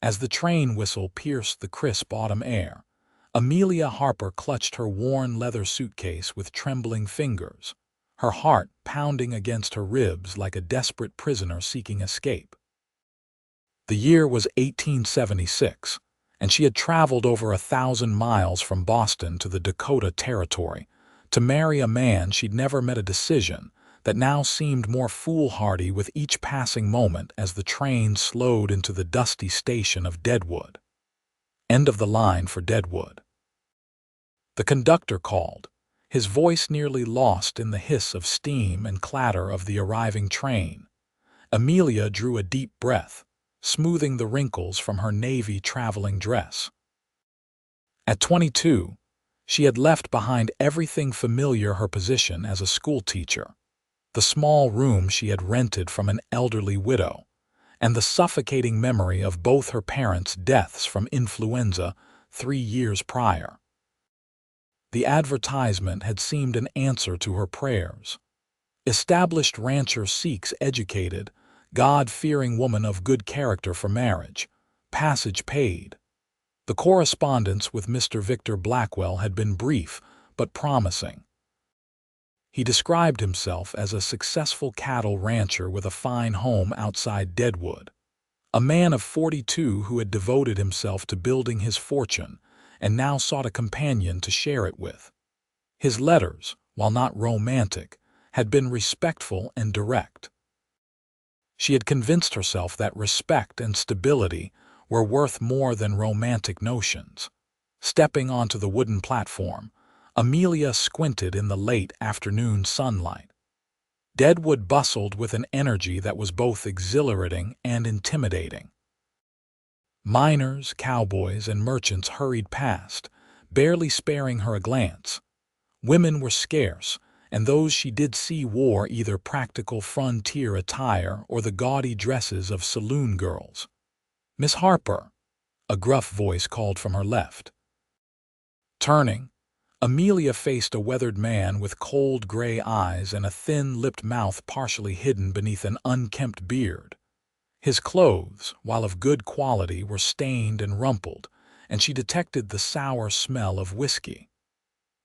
As the train whistle pierced the crisp autumn air, Amelia Harper clutched her worn leather suitcase with trembling fingers, her heart pounding against her ribs like a desperate prisoner seeking escape. The year was 1876, and she had traveled over 1,000 miles from Boston to the Dakota Territory to marry a man she'd never met. A decision that now seemed more foolhardy with each passing moment as the train slowed into the dusty station of Deadwood. End of the line for Deadwood. The conductor called, his voice nearly lost in the hiss of steam and clatter of the arriving train. Amelia drew a deep breath, smoothing the wrinkles from her navy traveling dress. At 22, she had left behind everything familiar: her position as a schoolteacher, the small room she had rented from an elderly widow, and the suffocating memory of both her parents' deaths from influenza 3 years prior. The advertisement had seemed an answer to her prayers. Established rancher seeks educated, God-fearing woman of good character for marriage, passage paid. The correspondence with Mr. Victor Blackwell had been brief but promising. He described himself as a successful cattle rancher with a fine home outside Deadwood, a man of 42 who had devoted himself to building his fortune and now sought a companion to share it with. His letters, while not romantic, had been respectful and direct. She had convinced herself that respect and stability were worth more than romantic notions. Stepping onto the wooden platform, Amelia squinted in the late afternoon sunlight. Deadwood bustled with an energy that was both exhilarating and intimidating. Miners, cowboys, and merchants hurried past, barely sparing her a glance. Women were scarce, and those she did see wore either practical frontier attire or the gaudy dresses of saloon girls. "Miss Harper," a gruff voice called from her left. Turning, Amelia faced a weathered man with cold gray eyes and a thin-lipped mouth partially hidden beneath an unkempt beard. His clothes, while of good quality, were stained and rumpled, and she detected the sour smell of whiskey.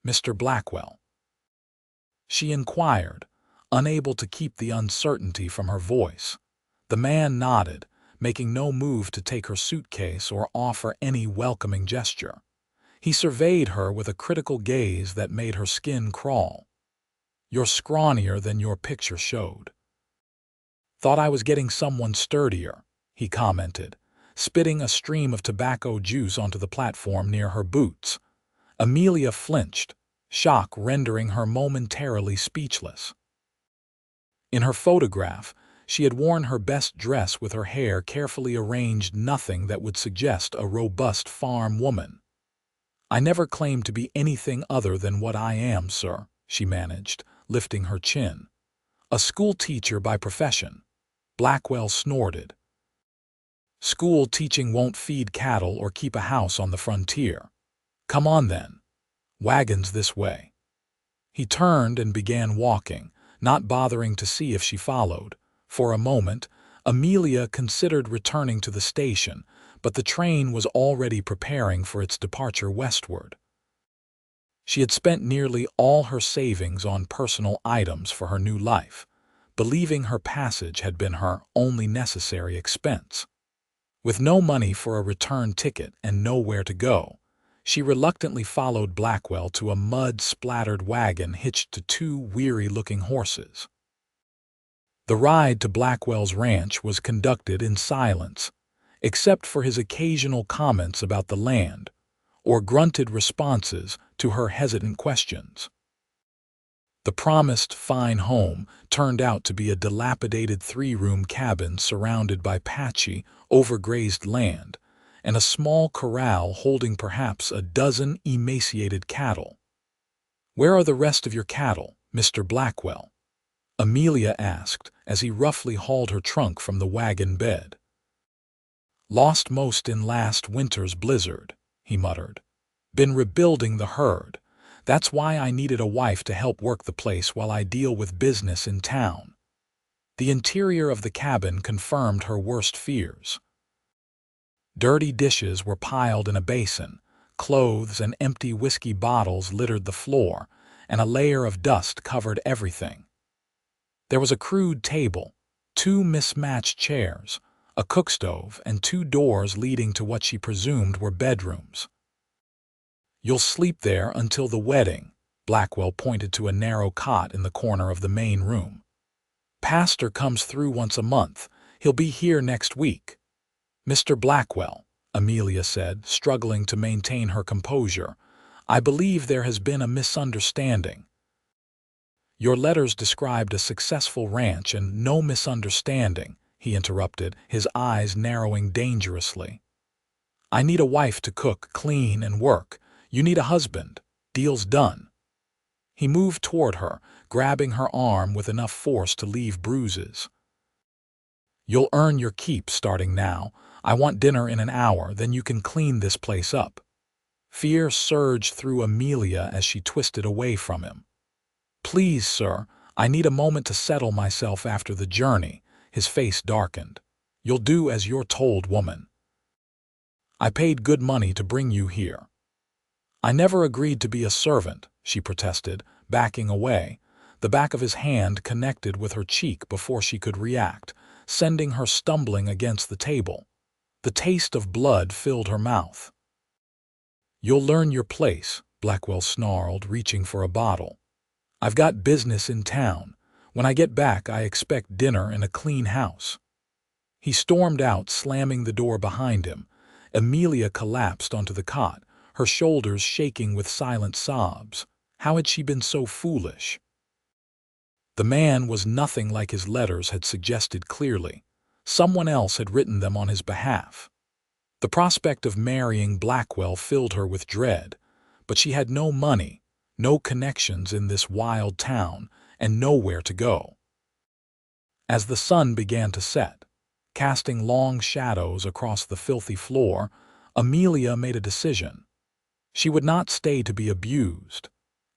"Mr. Blackwell?" she inquired, unable to keep the uncertainty from her voice. The man nodded, making no move to take her suitcase or offer any welcoming gesture. He surveyed her with a critical gaze that made her skin crawl. "You're scrawnier than your picture showed." "Thought I was getting someone sturdier," he commented, spitting a stream of tobacco juice onto the platform near her boots. Amelia flinched, shock rendering her momentarily speechless. In her photograph, she had worn her best dress with her hair carefully arranged, nothing that would suggest a robust farm woman. "I never claimed to be anything other than what I am, sir," she managed, lifting her chin. "A school teacher by profession." Blackwell snorted. "School teaching won't feed cattle or keep a house on the frontier. Come on then. Wagons this way." He turned and began walking, not bothering to see if she followed. For a moment, Amelia considered returning to the station, but the train was already preparing for its departure westward. She had spent nearly all her savings on personal items for her new life, believing her passage had been her only necessary expense. With no money for a return ticket and nowhere to go, she reluctantly followed Blackwell to a mud-splattered wagon hitched to 2 weary-looking horses. The ride to Blackwell's ranch was conducted in silence, except for his occasional comments about the land, or grunted responses to her hesitant questions. The promised fine home turned out to be a dilapidated 3-room cabin surrounded by patchy, overgrazed land, and a small corral holding perhaps a dozen emaciated cattle. "Where are the rest of your cattle, Mr. Blackwell?" Amelia asked as he roughly hauled her trunk from the wagon bed. "Lost most in last winter's blizzard," he muttered. "Been rebuilding the herd. That's why I needed a wife to help work the place while I deal with business in town." The interior of the cabin confirmed her worst fears. Dirty dishes were piled in a basin, clothes and empty whiskey bottles littered the floor, and a layer of dust covered everything. There was a crude table, two mismatched chairs, a cookstove, and two doors leading to what she presumed were bedrooms. "You'll sleep there until the wedding," Blackwell pointed to a narrow cot in the corner of the main room. "Pastor comes through once a month. He'll be here next week." "Mr. Blackwell," Amelia said, struggling to maintain her composure, "I believe there has been a misunderstanding." "Your letters described a successful ranch and no misunderstanding," he interrupted, his eyes narrowing dangerously. "I need a wife to cook, clean, and work. You need a husband. Deal's done." He moved toward her, grabbing her arm with enough force to leave bruises. "You'll earn your keep starting now. I want dinner in an hour, then you can clean this place up." Fear surged through Amelia as she twisted away from him. "Please, sir, I need a moment to settle myself after the journey." His face darkened. "You'll do as you're told, woman. I paid good money to bring you here." "I never agreed to be a servant," she protested, backing away. The back of his hand connected with her cheek before she could react, sending her stumbling against the table. The taste of blood filled her mouth. "You'll learn your place," Blackwell snarled, reaching for a bottle. "I've got business in town. When I get back, I expect dinner in a clean house." He stormed out, slamming the door behind him. Amelia collapsed onto the cot, her shoulders shaking with silent sobs. How had she been so foolish? The man was nothing like his letters had suggested clearly. Someone else had written them on his behalf. The prospect of marrying Blackwell filled her with dread, but she had no money, no connections in this wild town, and nowhere to go. As the sun began to set, casting long shadows across the filthy floor, Amelia made a decision. She would not stay to be abused.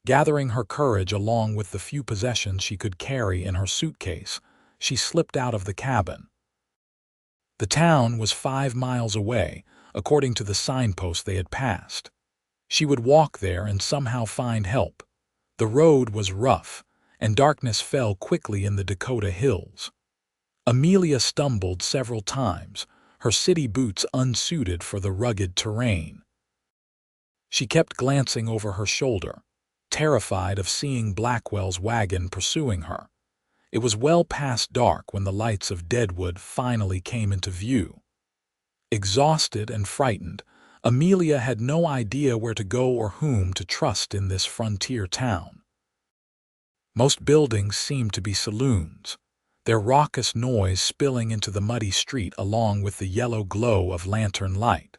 Gathering her courage along with the few possessions she could carry in her suitcase, she slipped out of the cabin. The town was 5 miles away, according to the signpost they had passed. She would walk there and somehow find help. The road was rough, and darkness fell quickly in the Dakota hills. Amelia stumbled several times, her city boots unsuited for the rugged terrain. She kept glancing over her shoulder, terrified of seeing Blackwell's wagon pursuing her. It was well past dark when the lights of Deadwood finally came into view. Exhausted and frightened, Amelia had no idea where to go or whom to trust in this frontier town. Most buildings seemed to be saloons, their raucous noise spilling into the muddy street along with the yellow glow of lantern light.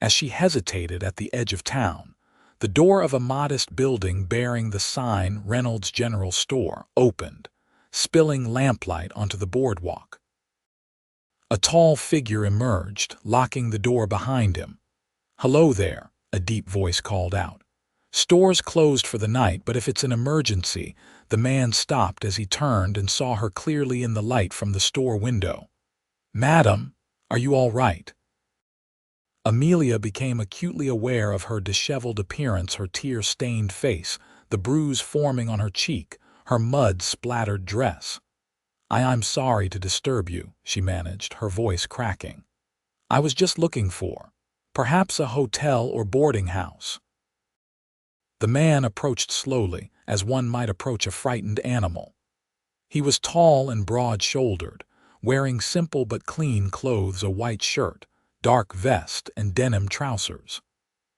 As she hesitated at the edge of town, the door of a modest building bearing the sign Reynolds General Store opened, spilling lamplight onto the boardwalk. A tall figure emerged, locking the door behind him. "Hello there," a deep voice called out. "Store's closed for the night, but if it's an emergency." The man stopped as he turned and saw her clearly in the light from the store window. "Madam, are you all right?" Amelia became acutely aware of her disheveled appearance, her tear-stained face, the bruise forming on her cheek, her mud-splattered dress. I'm sorry to disturb you," she managed, her voice cracking. "I was just looking for, perhaps a hotel or boarding house." The man approached slowly, as one might approach a frightened animal. He was tall and broad-shouldered, wearing simple but clean clothes, a white shirt, dark vest, and denim trousers.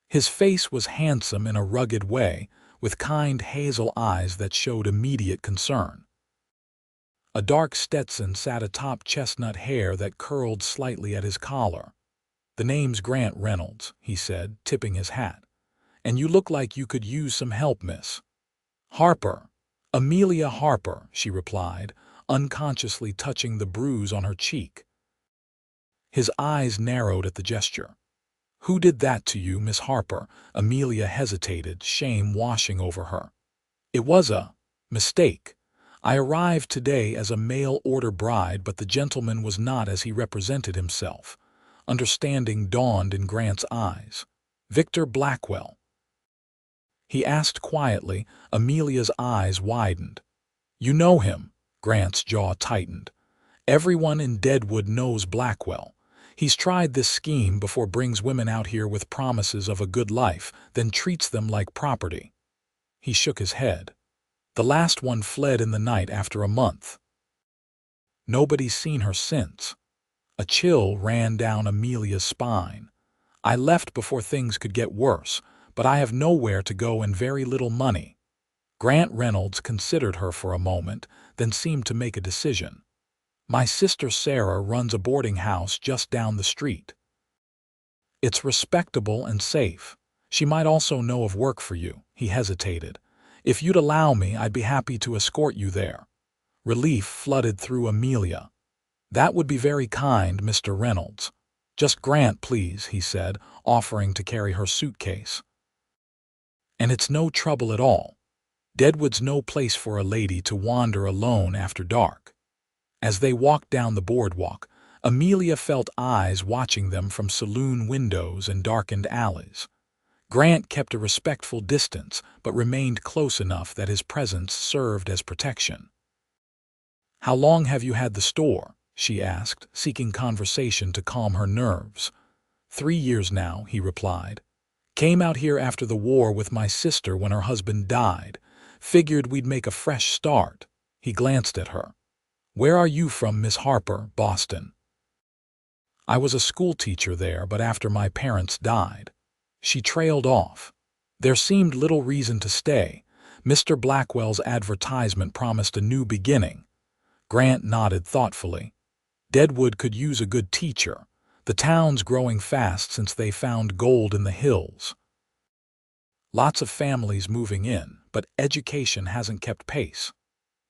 His face was handsome in a rugged way, with kind hazel eyes that showed immediate concern. A dark Stetson sat atop chestnut hair that curled slightly at his collar. "The name's Grant Reynolds," he said, tipping his hat. "And you look like you could use some help, miss." "Harper. Amelia Harper," she replied, unconsciously touching the bruise on her cheek. His eyes narrowed at the gesture. "Who did that to you, Miss Harper?" Amelia hesitated, shame washing over her. "It was a mistake. I arrived today as a mail-order bride, but the gentleman was not as he represented himself. Understanding dawned in Grant's eyes. Victor Blackwell. He asked quietly. Amelia's eyes widened. You know him? Grant's jaw tightened. Everyone in Deadwood knows Blackwell. He's tried this scheme before, brings women out here with promises of a good life, then treats them like property. He shook his head. The last one fled in the night after a month. Nobody's seen her since. A chill ran down Amelia's spine. I left before things could get worse, but I have nowhere to go and very little money. Grant Reynolds considered her for a moment, then seemed to make a decision. My sister Sarah runs a boarding house just down the street. It's respectable and safe. She might also know of work for you. He hesitated. If you'd allow me, I'd be happy to escort you there. Relief flooded through Amelia. That would be very kind, Mr. Reynolds. Just Grant, please, he said, offering to carry her suitcase. And it's no trouble at all. Deadwood's no place for a lady to wander alone after dark. As they walked down the boardwalk, Amelia felt eyes watching them from saloon windows and darkened alleys. Grant kept a respectful distance, but remained close enough that his presence served as protection. How long have you had the store? She asked, seeking conversation to calm her nerves. 3 years now, he replied. Came out here after the war with my sister when her husband died. Figured we'd make a fresh start. He glanced at her. Where are you from, Miss Harper? Boston. I was a schoolteacher there, but after my parents died. She trailed off. There seemed little reason to stay. Mr. Blackwell's advertisement promised a new beginning. Grant nodded thoughtfully. Deadwood could use a good teacher. The town's growing fast since they found gold in the hills. Lots of families moving in, but education hasn't kept pace.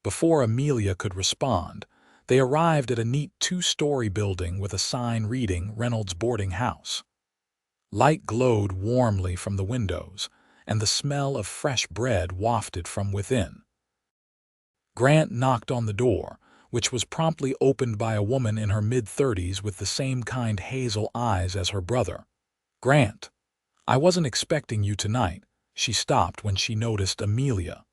Before Amelia could respond, they arrived at a neat 2-story building with a sign reading Reynolds Boarding House. Light glowed warmly from the windows, and the smell of fresh bread wafted from within. Grant knocked on the door, which was promptly opened by a woman in her mid-30s with the same kind hazel eyes as her brother. Grant, I wasn't expecting you tonight. She stopped when she noticed Amelia.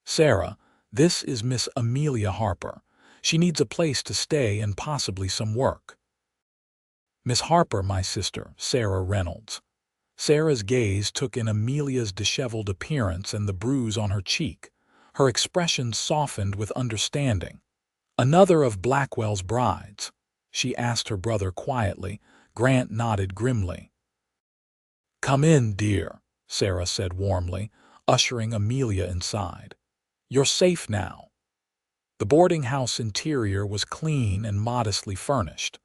Sarah, this is Miss Amelia Harper. She needs a place to stay and possibly some work. Miss Harper, my sister, Sarah Reynolds. Sarah's gaze took in Amelia's disheveled appearance and the bruise on her cheek. Her expression softened with understanding. Another of Blackwell's brides? She asked her brother quietly. Grant nodded grimly. Come in, dear, Sarah said warmly, ushering Amelia inside. You're safe now. The boarding house interior was clean and modestly furnished.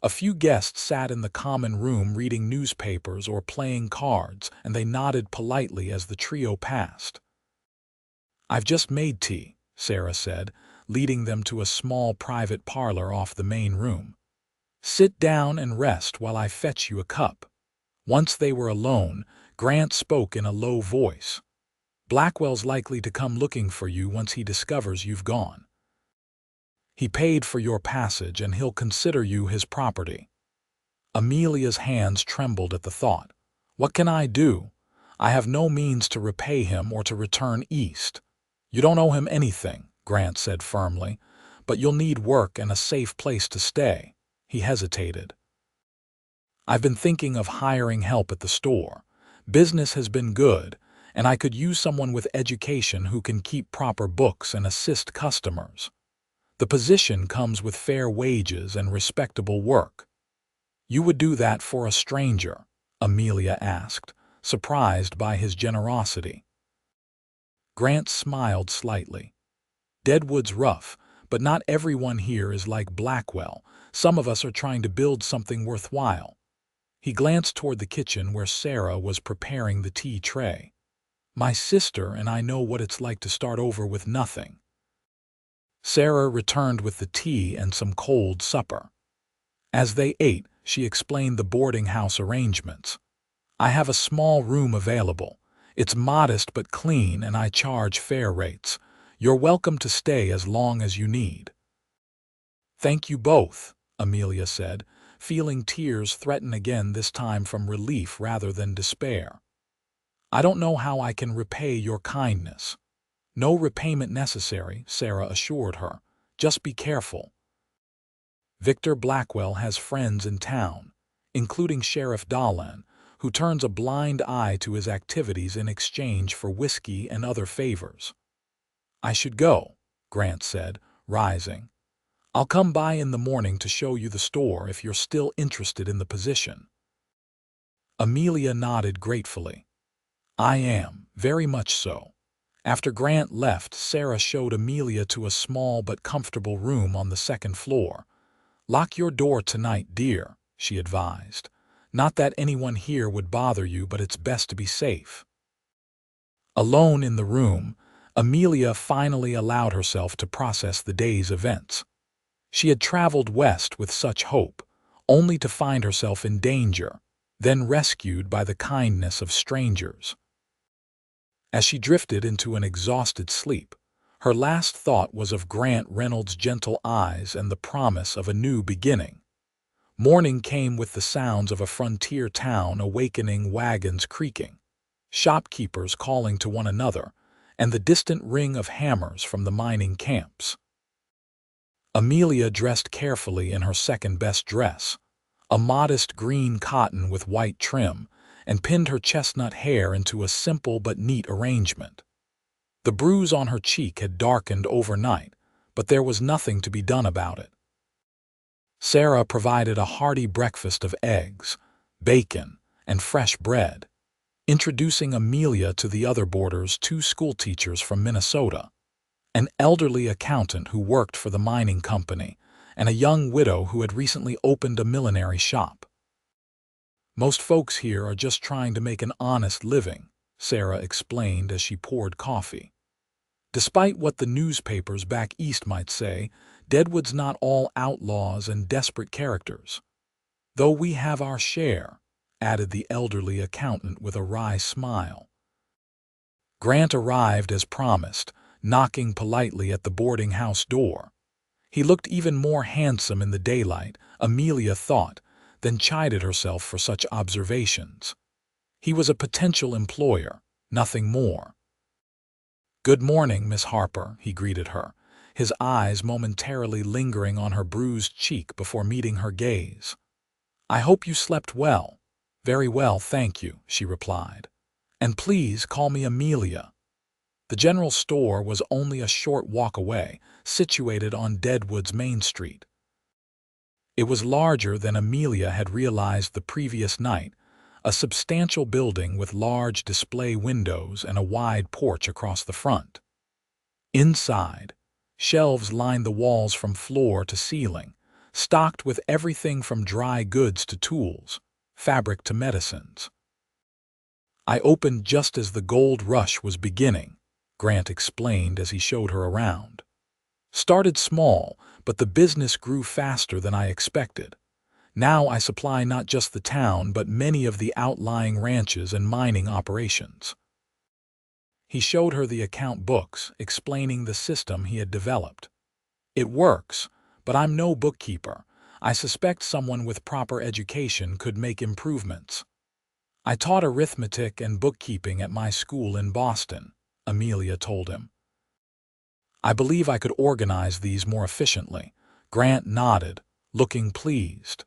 A few guests sat in the common room reading newspapers or playing cards, and they nodded politely as the trio passed. I've just made tea, Sarah said, leading them to a small private parlor off the main room. Sit down and rest while I fetch you a cup. Once they were alone, Grant spoke in a low voice. Blackwell's likely to come looking for you once he discovers you've gone. He paid for your passage and he'll consider you his property. Amelia's hands trembled at the thought. What can I do? I have no means to repay him or to return east. You don't owe him anything, Grant said firmly, but you'll need work and a safe place to stay. He hesitated. I've been thinking of hiring help at the store. Business has been good, and I could use someone with education who can keep proper books and assist customers. The position comes with fair wages and respectable work. You would do that for a stranger? Amelia asked, surprised by his generosity. Grant smiled slightly. Deadwood's rough, but not everyone here is like Blackwell. Some of us are trying to build something worthwhile. He glanced toward the kitchen where Sarah was preparing the tea tray. My sister and I know what it's like to start over with nothing. Sarah returned with the tea and some cold supper. As they ate, she explained the boarding house arrangements. I have a small room available. It's modest but clean, and I charge fair rates. You're welcome to stay as long as you need. Thank you both, Amelia said, feeling tears threaten again, this time from relief rather than despair. "I don't know how I can repay your kindness." "No repayment necessary," Sarah assured her. "Just be careful. Victor Blackwell has friends in town, including Sheriff Dahlin, who turns a blind eye to his activities in exchange for whiskey and other favors." "I should go," Grant said, rising. "I'll come by in the morning to show you the store if you're still interested in the position." Amelia nodded gratefully. "I am, very much so." After Grant left, Sarah showed Amelia to a small but comfortable room on the second floor. "Lock your door tonight, dear," she advised. "Not that anyone here would bother you, but it's best to be safe." Alone in the room, Amelia finally allowed herself to process the day's events. She had traveled west with such hope, only to find herself in danger, then rescued by the kindness of strangers. As she drifted into an exhausted sleep, her last thought was of Grant Reynolds' gentle eyes and the promise of a new beginning. Morning came with the sounds of a frontier town awakening, wagons creaking, shopkeepers calling to one another, and the distant ring of hammers from the mining camps. Amelia dressed carefully in her second-best dress, a modest green cotton with white trim, and pinned her chestnut hair into a simple but neat arrangement. The bruise on her cheek had darkened overnight, but there was nothing to be done about it. Sarah provided a hearty breakfast of eggs, bacon, and fresh bread, introducing Amelia to the other boarders, two schoolteachers from Minnesota, an elderly accountant who worked for the mining company, and a young widow who had recently opened a millinery shop. "Most folks here are just trying to make an honest living," Sarah explained as she poured coffee. "Despite what the newspapers back east might say, Deadwood's not all outlaws and desperate characters. Though we have our share," added the elderly accountant with a wry smile. Grant arrived as promised, knocking politely at the boarding house door. He looked even more handsome in the daylight, Amelia thought, then chided herself for such observations. He was a potential employer, nothing more. "Good morning, Miss Harper," he greeted her, his eyes momentarily lingering on her bruised cheek before meeting her gaze. "I hope you slept well." "Very well, thank you," she replied. "And please call me Amelia." The general store was only a short walk away, situated on Deadwood's Main Street. It was larger than Amelia had realized the previous night, a substantial building with large display windows and a wide porch across the front. Inside, shelves lined the walls from floor to ceiling, stocked with everything from dry goods to tools, fabric to medicines. "I opened just as the gold rush was beginning," Grant explained as he showed her around. "Started small, but the business grew faster than I expected. Now I supply not just the town but many of the outlying ranches and mining operations." He showed her the account books, explaining the system he had developed. "It works, but I'm no bookkeeper. I suspect someone with proper education could make improvements." "I taught arithmetic and bookkeeping at my school in Boston," Amelia told him. "I believe I could organize these more efficiently." Grant nodded, looking pleased.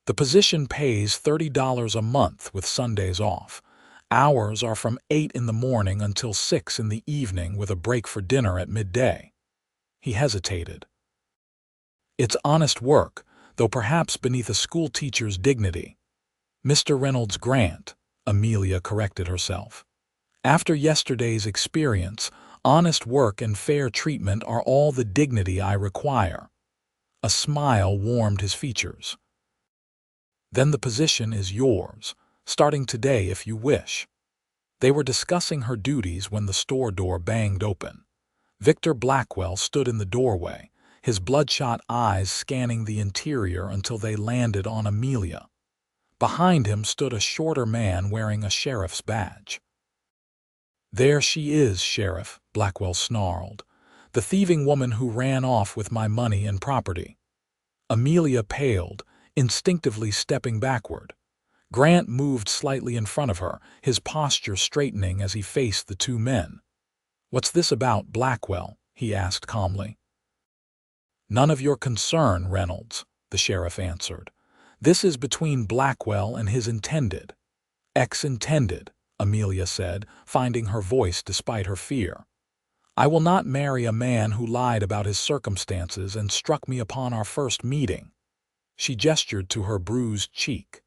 "The position pays $30 a month with Sundays off. Hours are from 8 in the morning until 6 in the evening with a break for dinner at midday." He hesitated. "It's honest work, though perhaps beneath a schoolteacher's dignity." "Mr. Reynolds Grant," Amelia corrected herself. "After yesterday's experience, honest work and fair treatment are all the dignity I require." A smile warmed his features. "Then the position is yours, starting today if you wish." They were discussing her duties when the store door banged open. Victor Blackwell stood in the doorway, his bloodshot eyes scanning the interior until they landed on Amelia. Behind him stood a shorter man wearing a sheriff's badge. "There she is, Sheriff," Blackwell snarled. "The thieving woman who ran off with my money and property." Amelia paled, instinctively stepping backward. Grant moved slightly in front of her, his posture straightening as he faced the two men. "What's this about, Blackwell?" he asked calmly. "None of your concern, Reynolds," the sheriff answered. "This is between Blackwell and his intended." "Ex-intended," Amelia said, finding her voice despite her fear. "I will not marry a man who lied about his circumstances and struck me upon our first meeting." She gestured to her bruised cheek.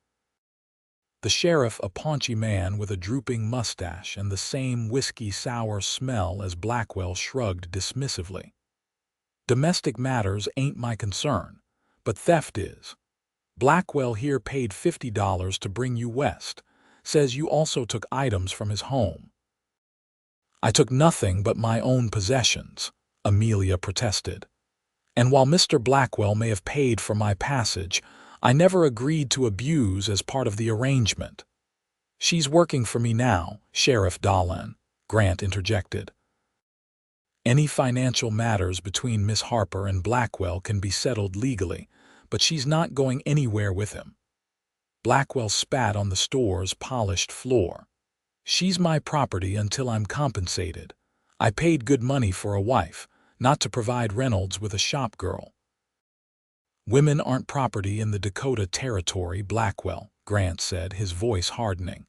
The sheriff, a paunchy man with a drooping mustache and the same whiskey-sour smell as Blackwell, shrugged dismissively. "Domestic matters ain't my concern, but theft is. Blackwell here paid $50 to bring you west. Says you also took items from his home." "I took nothing but my own possessions," Amelia protested. "And while Mr. Blackwell may have paid for my passage, I never agreed to abuse as part of the arrangement." "She's working for me now, Sheriff Dahlin," Grant interjected. "Any financial matters between Miss Harper and Blackwell can be settled legally, but she's not going anywhere with him." Blackwell spat on the store's polished floor. "She's my property until I'm compensated. I paid good money for a wife, not to provide Reynolds with a shop girl." "Women aren't property in the Dakota Territory, Blackwell," Grant said, his voice hardening.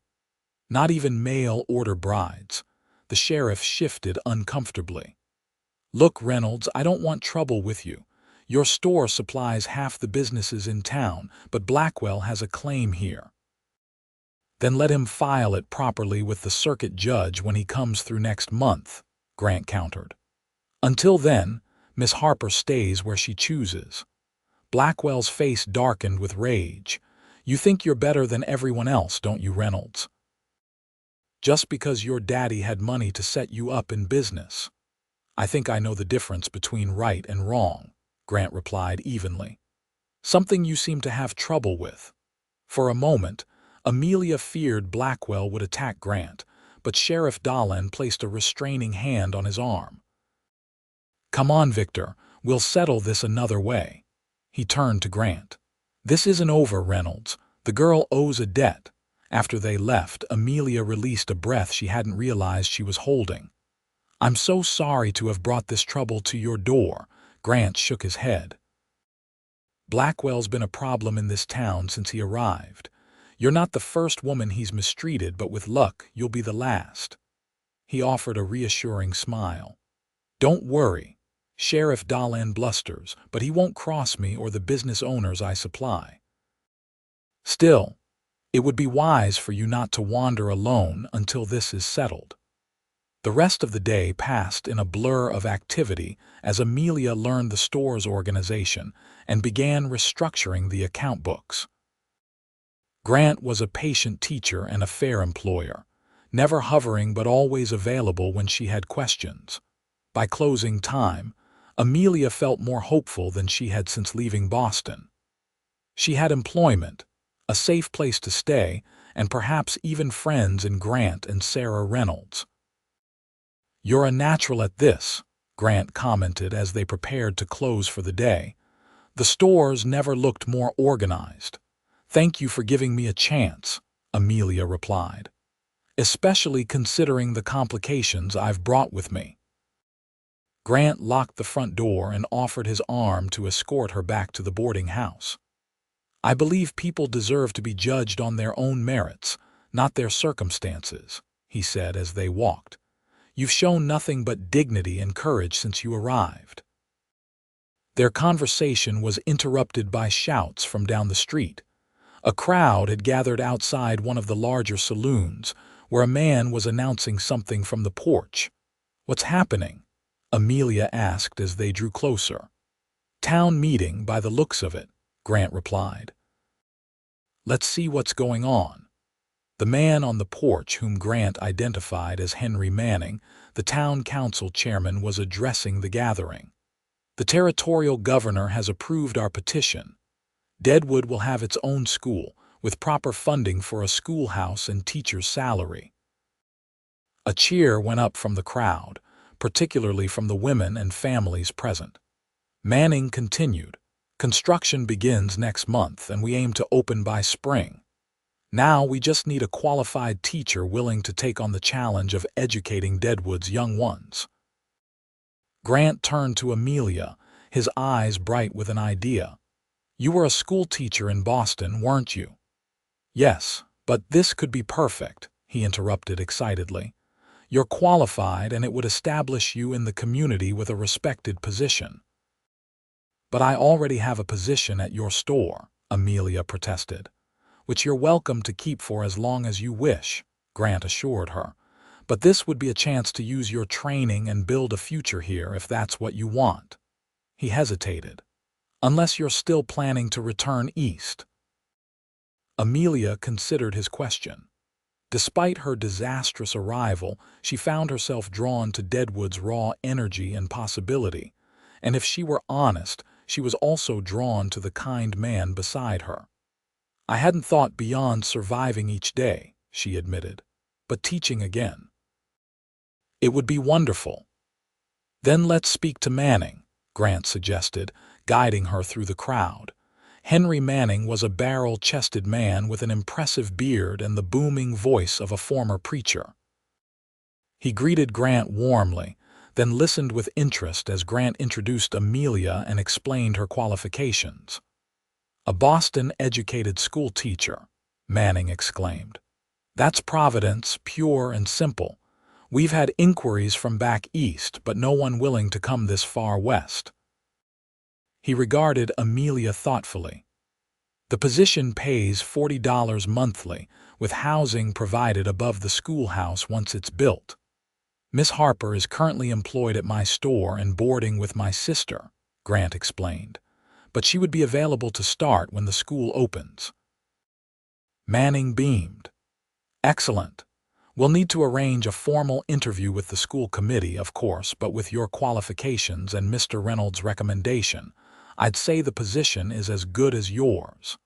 "Not even mail-order brides." The sheriff shifted uncomfortably. "Look, Reynolds, I don't want trouble with you. Your store supplies half the businesses in town, but Blackwell has a claim here." "Then let him file it properly with the circuit judge when he comes through next month," Grant countered. "Until then, Miss Harper stays where she chooses." Blackwell's face darkened with rage. "You think you're better than everyone else, don't you, Reynolds? Just because your daddy had money to set you up in business." "I think I know the difference between right and wrong," Grant replied evenly. "Something you seem to have trouble with." For a moment, Amelia feared Blackwell would attack Grant, but Sheriff Dahlin placed a restraining hand on his arm. "Come on, Victor, we'll settle this another way." He turned to Grant. "This isn't over, Reynolds. The girl owes a debt." After they left, Amelia released a breath she hadn't realized she was holding. "I'm so sorry to have brought this trouble to your door." Grant shook his head. "Blackwell's been a problem in this town since he arrived. You're not the first woman he's mistreated, but with luck, you'll be the last." He offered a reassuring smile. "Don't worry. Sheriff Dahlin blusters, but he won't cross me or the business owners I supply. Still, it would be wise for you not to wander alone until this is settled." The rest of the day passed in a blur of activity as Amelia learned the store's organization and began restructuring the account books. Grant was a patient teacher and a fair employer, never hovering but always available when she had questions. By closing time, Amelia felt more hopeful than she had since leaving Boston. She had employment, a safe place to stay, and perhaps even friends in Grant and Sarah Reynolds. "You're a natural at this," Grant commented as they prepared to close for the day. "The stores never looked more organized." "Thank you for giving me a chance," Amelia replied. "Especially considering the complications I've brought with me." Grant locked the front door and offered his arm to escort her back to the boarding house. "I believe people deserve to be judged on their own merits, not their circumstances," he said as they walked. "You've shown nothing but dignity and courage since you arrived." Their conversation was interrupted by shouts from down the street. A crowd had gathered outside one of the larger saloons, where a man was announcing something from the porch. "What's happening?" Amelia asked as they drew closer. "Town meeting by the looks of it," Grant replied. "Let's see what's going on." The man on the porch, whom Grant identified as Henry Manning, the town council chairman, was addressing the gathering. "The territorial governor has approved our petition. Deadwood will have its own school, with proper funding for a schoolhouse and teacher's salary." A cheer went up from the crowd, particularly from the women and families present. Manning continued, Construction begins next month and we aim to open by spring. Now we just need a qualified teacher willing to take on the challenge of educating Deadwood's young ones." Grant turned to Amelia, his eyes bright with an idea. "You were a school teacher in Boston, weren't you?" "Yes, but this could be perfect," he interrupted excitedly. "You're qualified and it would establish you in the community with a respected position." "But I already have a position at your store," Amelia protested. "Which you're welcome to keep for as long as you wish," Grant assured her. "But this would be a chance to use your training and build a future here if that's what you want." He hesitated. "Unless you're still planning to return east." Amelia considered his question. Despite her disastrous arrival, she found herself drawn to Deadwood's raw energy and possibility, and if she were honest, she was also drawn to the kind man beside her. "I hadn't thought beyond surviving each day," she admitted, "but teaching again. It would be wonderful." "Then let's speak to Manning," Grant suggested, guiding her through the crowd. Henry Manning was a barrel-chested man with an impressive beard and the booming voice of a former preacher. He greeted Grant warmly, then listened with interest as Grant introduced Amelia and explained her qualifications. "A Boston-educated school teacher," Manning exclaimed. "That's Providence, pure and simple. We've had inquiries from back east, but no one willing to come this far west." He regarded Amelia thoughtfully. "The position pays $40 monthly, with housing provided above the schoolhouse once it's built. Miss Harper is currently employed at my store and boarding with my sister," Grant explained, "but she would be available to start when the school opens." Manning beamed. "Excellent. We'll need to arrange a formal interview with the school committee, of course, but with your qualifications and Mr. Reynolds' recommendation, I'd say the position is as good as yours."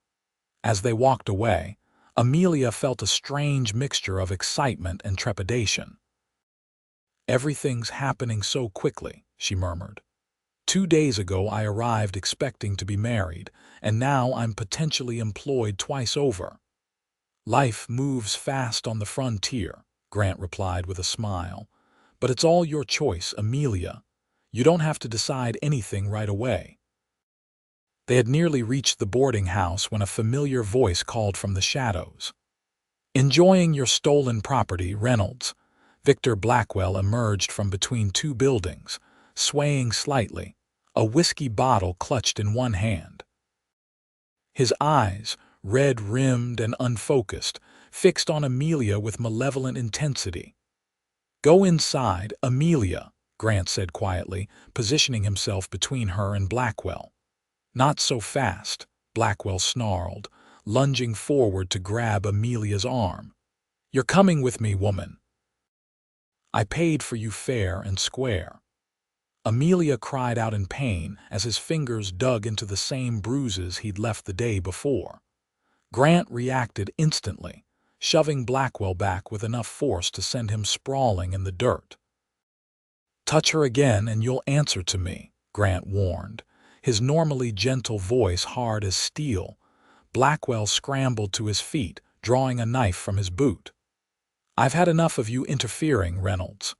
As they walked away, Amelia felt a strange mixture of excitement and trepidation. "Everything's happening so quickly," she murmured. "2 days ago I arrived expecting to be married, and now I'm potentially employed twice over." "Life moves fast on the frontier," Grant replied with a smile. "But it's all your choice, Amelia. You don't have to decide anything right away." They had nearly reached the boarding house when a familiar voice called from the shadows. "Enjoying your stolen property, Reynolds?" Victor Blackwell emerged from between two buildings, swaying slightly, a whiskey bottle clutched in one hand. His eyes, red-rimmed and unfocused, fixed on Amelia with malevolent intensity. "Go inside, Amelia," Grant said quietly, positioning himself between her and Blackwell. "Not so fast," Blackwell snarled, lunging forward to grab Amelia's arm. "You're coming with me, woman. I paid for you fair and square." Amelia cried out in pain as his fingers dug into the same bruises he'd left the day before. Grant reacted instantly, shoving Blackwell back with enough force to send him sprawling in the dirt. "Touch her again and you'll answer to me," Grant warned, his normally gentle voice hard as steel. Blackwell scrambled to his feet, drawing a knife from his boot. "I've had enough of you interfering, Reynolds.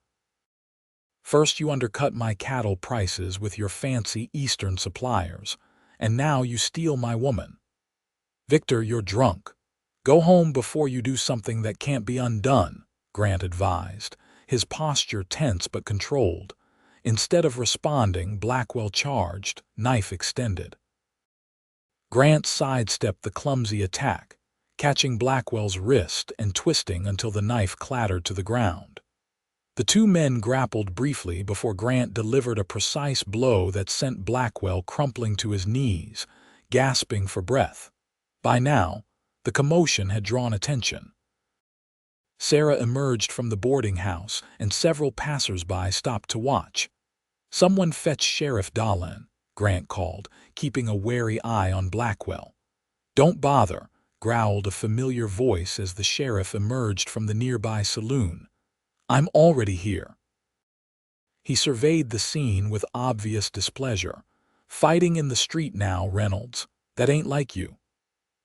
First you undercut my cattle prices with your fancy Eastern suppliers, and now you steal my woman. Victor, you're drunk. Go home before you do something that can't be undone," Grant advised, his posture tense but controlled. Instead of responding, Blackwell charged, knife extended. Grant sidestepped the clumsy attack, catching Blackwell's wrist and twisting until the knife clattered to the ground. The two men grappled briefly before Grant delivered a precise blow that sent Blackwell crumpling to his knees, gasping for breath. By now, the commotion had drawn attention. Sarah emerged from the boarding house, and several passers-by stopped to watch. "Someone fetch Sheriff Dahlin," Grant called, keeping a wary eye on Blackwell. "Don't bother," growled a familiar voice as the sheriff emerged from the nearby saloon. "I'm already here." He surveyed the scene with obvious displeasure. "Fighting in the street now, Reynolds. That ain't like you."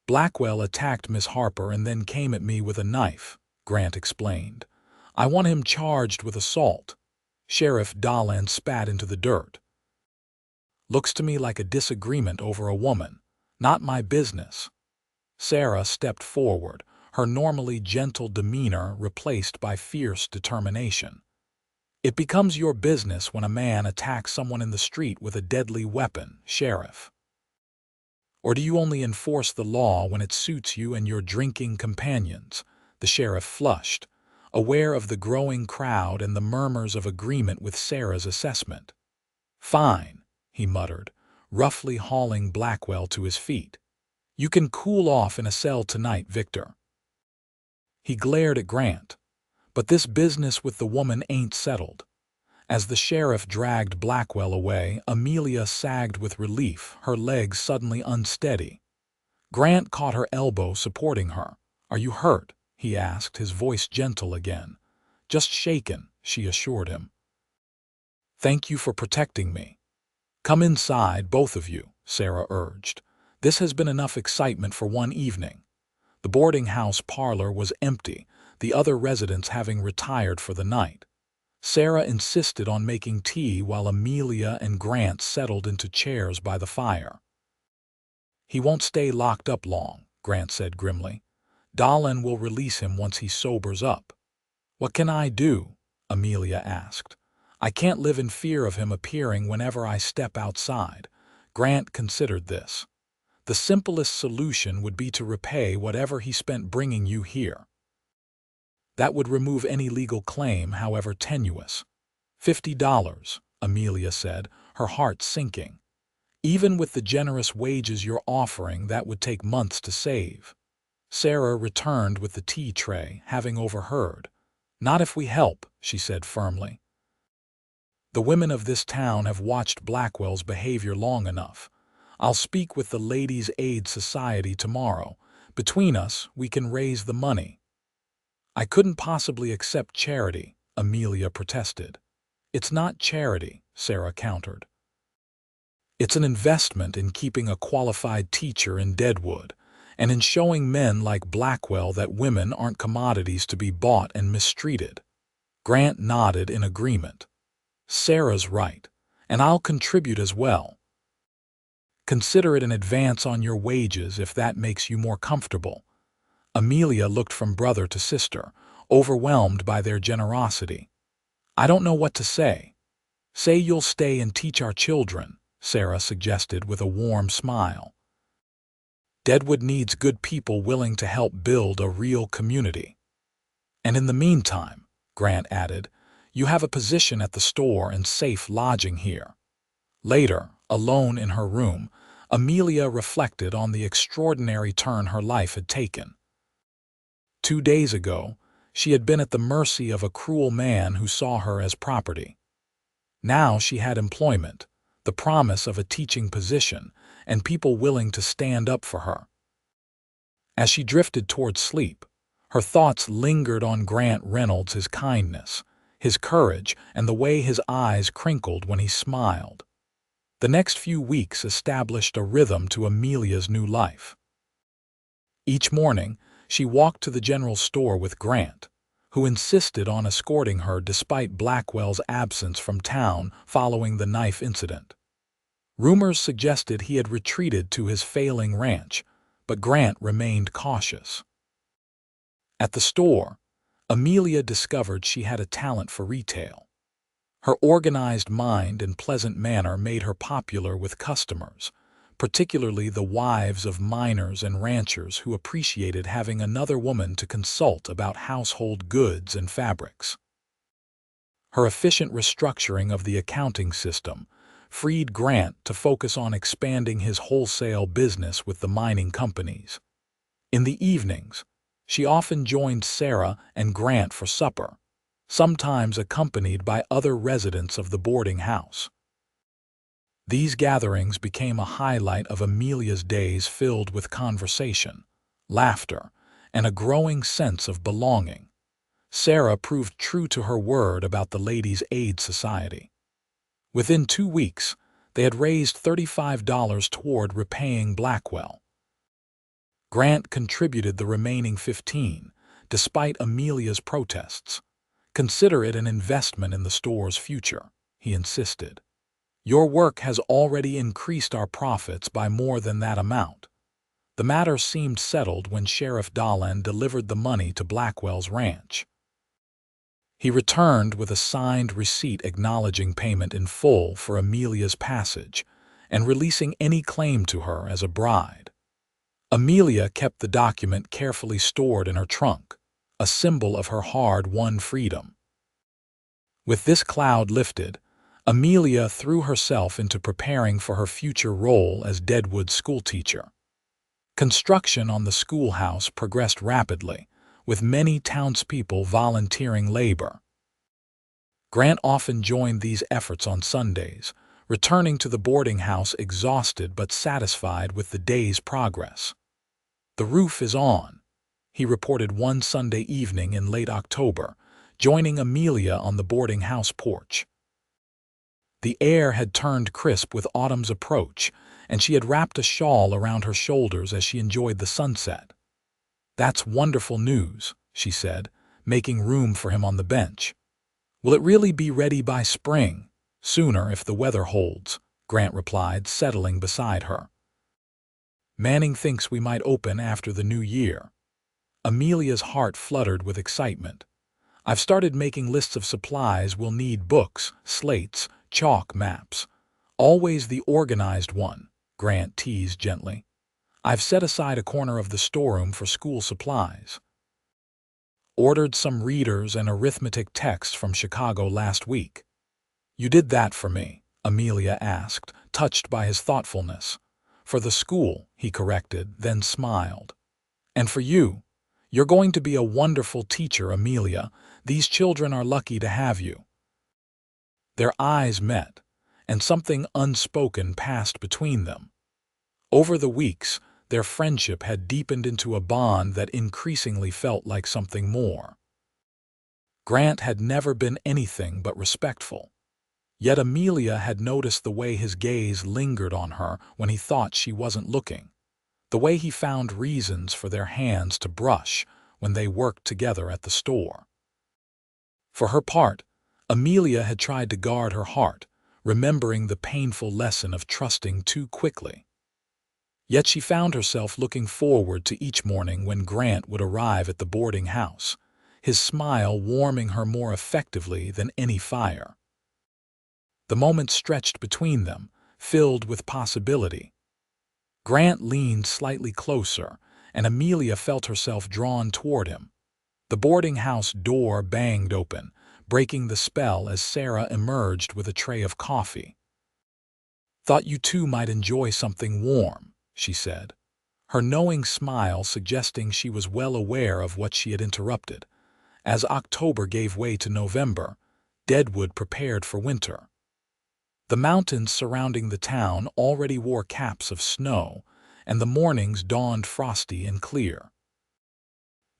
"Blackwell attacked Miss Harper and then came at me with a knife," Grant explained. "I want him charged with assault." Sheriff Dahlin spat into the dirt. "Looks to me like a disagreement over a woman. Not my business." Sarah stepped forward, her normally gentle demeanor replaced by fierce determination. "It becomes your business when a man attacks someone in the street with a deadly weapon, Sheriff. Or do you only enforce the law when it suits you and your drinking companions?" The sheriff flushed, aware of the growing crowd and the murmurs of agreement with Sarah's assessment. "Fine," he muttered, roughly hauling Blackwell to his feet. "You can cool off in a cell tonight, Victor." He glared at Grant. "But this business with the woman ain't settled." As the sheriff dragged Blackwell away, Amelia sagged with relief, her legs suddenly unsteady. Grant caught her elbow, supporting her. "Are you hurt?" he asked, his voice gentle again. "Just shaken," she assured him. "Thank you for protecting me." "Come inside, both of you," Sarah urged. "This has been enough excitement for one evening." The boarding house parlor was empty, the other residents having retired for the night. Sarah insisted on making tea while Amelia and Grant settled into chairs by the fire. "He won't stay locked up long," Grant said grimly. "Dahlin will release him once he sobers up." "What can I do?" Amelia asked. "I can't live in fear of him appearing whenever I step outside." Grant considered this. "The simplest solution would be to repay whatever he spent bringing you here. That would remove any legal claim, however tenuous." $50, Amelia said, her heart sinking. "Even with the generous wages you're offering, that would take months to save." Sarah returned with the tea tray, having overheard. "Not if we help," she said firmly. "The women of this town have watched Blackwell's behavior long enough. I'll speak with the Ladies' Aid Society tomorrow. Between us, we can raise the money." "I couldn't possibly accept charity," Amelia protested. "It's not charity," Sarah countered. "It's an investment in keeping a qualified teacher in Deadwood, and in showing men like Blackwell that women aren't commodities to be bought and mistreated." Grant nodded in agreement. "Sarah's right, and I'll contribute as well. Consider it an advance on your wages if that makes you more comfortable." Amelia looked from brother to sister, overwhelmed by their generosity. "I don't know what to say." "Say you'll stay and teach our children," Sarah suggested with a warm smile. "Deadwood needs good people willing to help build a real community." "And in the meantime," Grant added, "you have a position at the store and safe lodging here." Later, alone in her room, Amelia reflected on the extraordinary turn her life had taken. 2 days ago, she had been at the mercy of a cruel man who saw her as property. Now she had employment, the promise of a teaching position, and people willing to stand up for her. As she drifted toward sleep, her thoughts lingered on Grant Reynolds, his kindness, his courage, and the way his eyes crinkled when he smiled. The next few weeks established a rhythm to Amelia's new life. Each morning, she walked to the general store with Grant, who insisted on escorting her despite Blackwell's absence from town following the knife incident. Rumors suggested he had retreated to his failing ranch, but Grant remained cautious. At the store, Amelia discovered she had a talent for retail. Her organized mind and pleasant manner made her popular with customers, particularly the wives of miners and ranchers who appreciated having another woman to consult about household goods and fabrics. Her efficient restructuring of the accounting system freed Grant to focus on expanding his wholesale business with the mining companies. In the evenings, she often joined Sarah and Grant for supper, sometimes accompanied by other residents of the boarding house. These gatherings became a highlight of Amelia's days, filled with conversation, laughter, and a growing sense of belonging. Sarah proved true to her word about the Ladies' Aid Society. Within 2 weeks, They had raised $35 toward repaying Blackwell. Grant contributed the remaining $15, despite Amelia's protests. "Consider it an investment in the store's future," he insisted. "Your work has already increased our profits by more than that amount." The matter seemed settled when Sheriff Dahlin delivered the money to Blackwell's ranch. He returned with a signed receipt acknowledging payment in full for Amelia's passage and releasing any claim to her as a bride. Amelia kept the document carefully stored in her trunk, a symbol of her hard-won freedom. With this cloud lifted, Amelia threw herself into preparing for her future role as Deadwood's schoolteacher. Construction on the schoolhouse progressed rapidly, with many townspeople volunteering labor. Grant often joined these efforts on Sundays, returning to the boarding house exhausted but satisfied with the day's progress. "The roof is on," he reported one Sunday evening in late October, joining Amelia on the boarding house porch. The air had turned crisp with autumn's approach, and she had wrapped a shawl around her shoulders as she enjoyed the sunset. "That's wonderful news," she said, making room for him on the bench. "Will it really be ready by spring?" "Sooner if the weather holds," Grant replied, settling beside her. "Manning thinks we might open after the new year." Amelia's heart fluttered with excitement. "I've started making lists of supplies we'll need: books, slates, chalk, maps." "Always the organized one," Grant teased gently. "I've set aside a corner of the storeroom for school supplies." "Ordered some readers and arithmetic text from Chicago last week." "You did that for me?" Amelia asked, touched by his thoughtfulness. "For the school," he corrected, then smiled. "And for you. You're going to be a wonderful teacher, Amelia. These children are lucky to have you." Their eyes met, and something unspoken passed between them. Over the weeks, their friendship had deepened into a bond that increasingly felt like something more. Grant had never been anything but respectful. Yet Amelia had noticed the way his gaze lingered on her when he thought she wasn't looking, the way he found reasons for their hands to brush when they worked together at the store. For her part, Amelia had tried to guard her heart, remembering the painful lesson of trusting too quickly. Yet she found herself looking forward to each morning when Grant would arrive at the boarding house, his smile warming her more effectively than any fire. The moments stretched between them, filled with possibility. Grant leaned slightly closer, and Amelia felt herself drawn toward him. The boarding house door banged open, breaking the spell as Sarah emerged with a tray of coffee. "Thought you two might enjoy something warm," she said, her knowing smile suggesting she was well aware of what she had interrupted. As October gave way to November, Deadwood prepared for winter. The mountains surrounding the town already wore caps of snow, and the mornings dawned frosty and clear.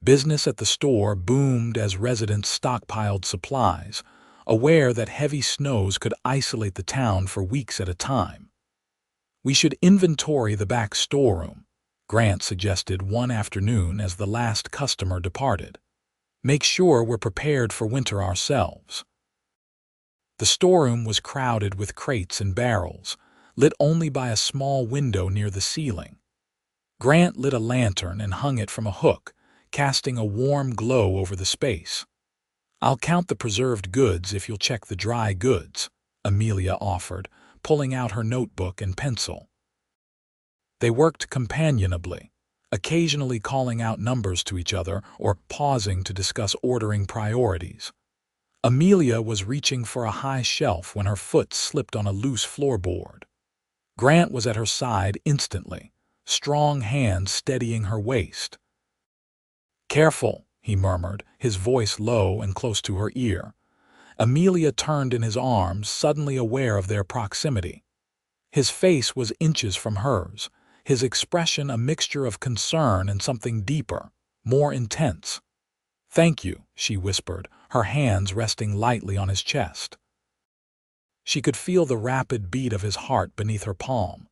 Business at the store boomed as residents stockpiled supplies, aware that heavy snows could isolate the town for weeks at a time. "We should inventory the back storeroom," Grant suggested one afternoon as the last customer departed. "Make sure we're prepared for winter ourselves." The storeroom was crowded with crates and barrels, lit only by a small window near the ceiling. Grant lit a lantern and hung it from a hook, casting a warm glow over the space. "I'll count the preserved goods if you'll check the dry goods," Amelia offered, pulling out her notebook and pencil. They worked companionably, occasionally calling out numbers to each other or pausing to discuss ordering priorities. Amelia was reaching for a high shelf when her foot slipped on a loose floorboard. Grant was at her side instantly, strong hands steadying her waist. "Careful," he murmured, his voice low and close to her ear. Amelia turned in his arms, suddenly aware of their proximity. His face was inches from hers, his expression a mixture of concern and something deeper, more intense. "Thank you," she whispered, her hands resting lightly on his chest. She could feel the rapid beat of his heart beneath her palm.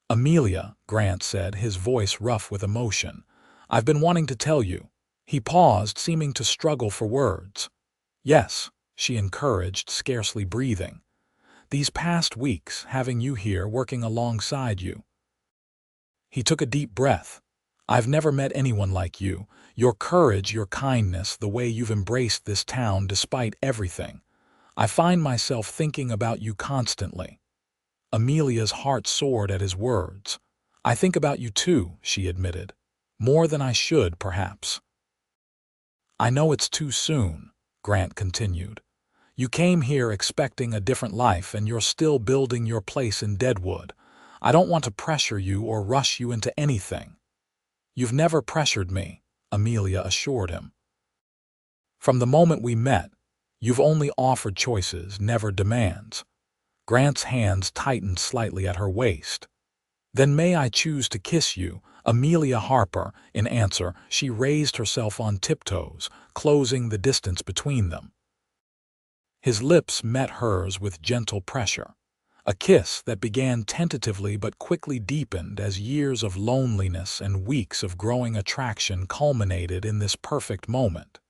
"Amelia," Grant said, his voice rough with emotion, "I've been wanting to tell you." He paused, seeming to struggle for words. "Yes," she encouraged, scarcely breathing. "These past weeks, having you here working alongside you." He took a deep breath. "I've never met anyone like you. Your courage, your kindness, the way you've embraced this town despite everything. I find myself thinking about you constantly." Amelia's heart soared at his words. "I think about you too," she admitted. "More than I should, perhaps." "I know it's too soon," Grant continued. "You came here expecting a different life, and you're still building your place in Deadwood. I don't want to pressure you or rush you into anything." "You've never pressured me," Amelia assured him. "From the moment we met, you've only offered choices, never demands." Grant's hands tightened slightly at her waist. "Then may I choose to kiss you?" Amelia Harper, in answer, she raised herself on tiptoes, closing the distance between them. His lips met hers with gentle pressure. A kiss that began tentatively but quickly deepened as years of loneliness and weeks of growing attraction culminated in this perfect moment.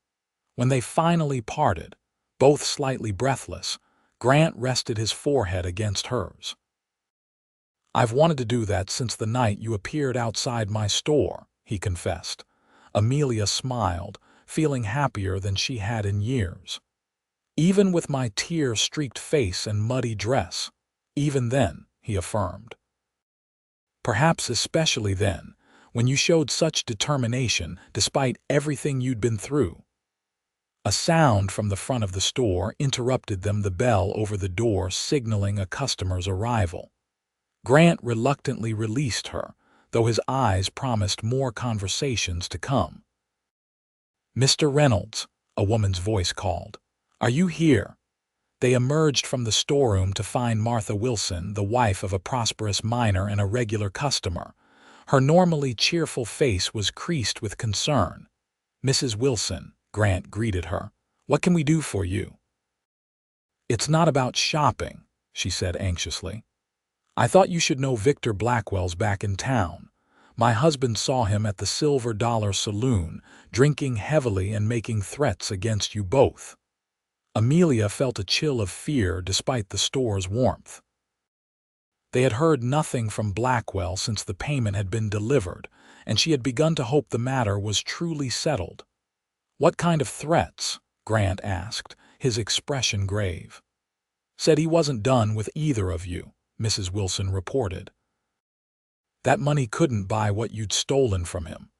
When they finally parted, both slightly breathless, Grant rested his forehead against hers. "I've wanted to do that since the night you appeared outside my store," he confessed. Amelia smiled, feeling happier than she had in years. "Even with my tear-streaked face and muddy dress. Even then," he affirmed. "Perhaps especially then, when you showed such determination despite everything you'd been through." A sound from the front of the store interrupted them, the bell over the door signaling a customer's arrival. Grant reluctantly released her, though his eyes promised more conversations to come. "Mr. Reynolds," a woman's voice called. "Are you here?" They emerged from the storeroom to find Martha Wilson, the wife of a prosperous miner and a regular customer. Her normally cheerful face was creased with concern. "Mrs. Wilson," Grant greeted her, "what can we do for you?" "It's not about shopping," she said anxiously. "I thought you should know Victor Blackwell's back in town. My husband saw him at the Silver Dollar Saloon, drinking heavily and making threats against you both." Amelia felt a chill of fear despite the store's warmth. They had heard nothing from Blackwell since the payment had been delivered, and she had begun to hope the matter was truly settled. "What kind of threats?" Grant asked, his expression grave. "Said he wasn't done with either of you," Mrs. Wilson reported. "That money couldn't buy what you'd stolen from him.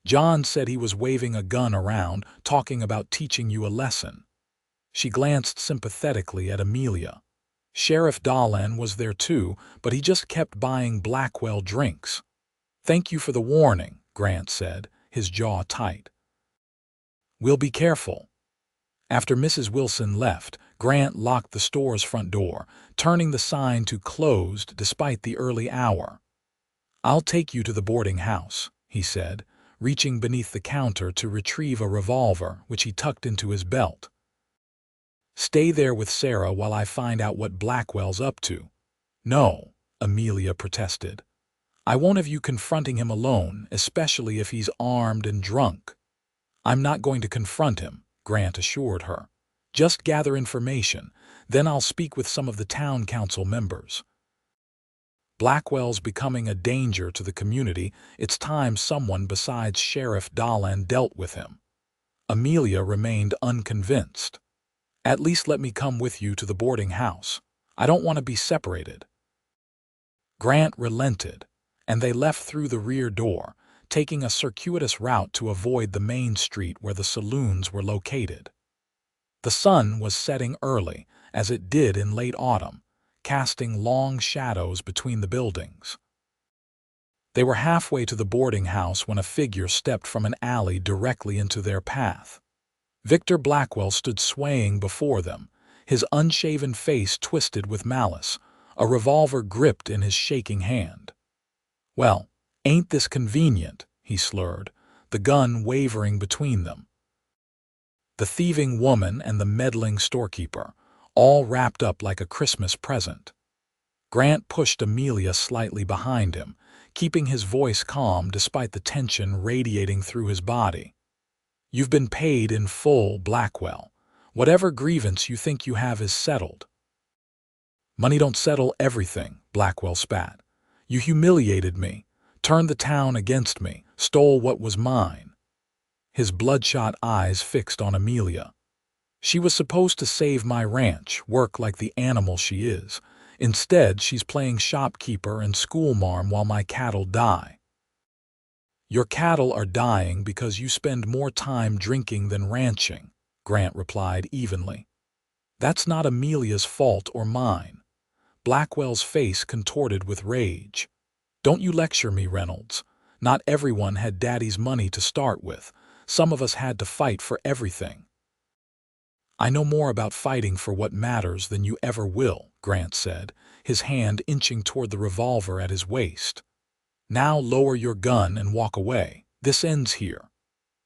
John said he was waving a gun around, talking about teaching you a lesson." She glanced sympathetically at Amelia. "Sheriff Dahlan was there too, but he just kept buying Blackwell drinks." "Thank you for the warning," Grant said, his jaw tight. "We'll be careful." After Mrs. Wilson left, Grant locked the store's front door, turning the sign to "closed" despite the early hour. "I'll take you to the boarding house," he said, reaching beneath the counter to retrieve a revolver, which he tucked into his belt. "Stay there with Sarah while I find out what Blackwell's up to." "No," Amelia protested. "I won't have you confronting him alone, especially if he's armed and drunk." "I'm not going to confront him," Grant assured her. "Just gather information, then I'll speak with some of the town council members. Blackwell's becoming a danger to the community. It's time someone besides Sheriff Dahlan dealt with him." Amelia remained unconvinced. "At least let me come with you to the boarding house. I don't want to be separated." Grant relented, and they left through the rear door, taking a circuitous route to avoid the main street where the saloons were located. The sun was setting early, as it did in late autumn, casting long shadows between the buildings. They were halfway to the boarding house when a figure stepped from an alley directly into their path. Victor Blackwell stood swaying before them, his unshaven face twisted with malice, a revolver gripped in his shaking hand. "Well, ain't this convenient?" he slurred, the gun wavering between them. The thieving woman and the meddling storekeeper, all wrapped up like a Christmas present. Grant pushed Amelia slightly behind him, keeping his voice calm despite the tension radiating through his body. "You've been paid in full, Blackwell. Whatever grievance you think you have is settled." "Money don't settle everything," Blackwell spat. "You humiliated me, turned the town against me, stole what was mine." His bloodshot eyes fixed on Amelia. "She was supposed to save my ranch, work like the animal she is. Instead, she's playing shopkeeper and schoolmarm while my cattle die." "Your cattle are dying because you spend more time drinking than ranching," Grant replied evenly. "That's not Amelia's fault or mine." Blackwell's face contorted with rage. "Don't you lecture me, Reynolds. Not everyone had Daddy's money to start with. Some of us had to fight for everything." "I know more about fighting for what matters than you ever will," Grant said, his hand inching toward the revolver at his waist. "Now lower your gun and walk away. This ends here."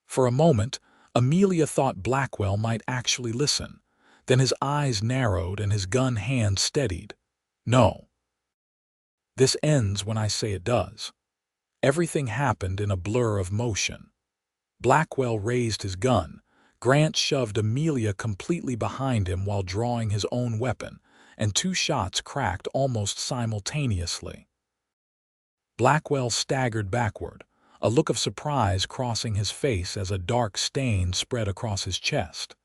For a moment, Amelia thought Blackwell might actually listen. Then his eyes narrowed and his gun hand steadied. "No. This ends when I say it does." Everything happened in a blur of motion. Blackwell raised his gun. Grant shoved Amelia completely behind him while drawing his own weapon, and two shots cracked almost simultaneously. Blackwell staggered backward, a look of surprise crossing his face as a dark stain spread across his chest.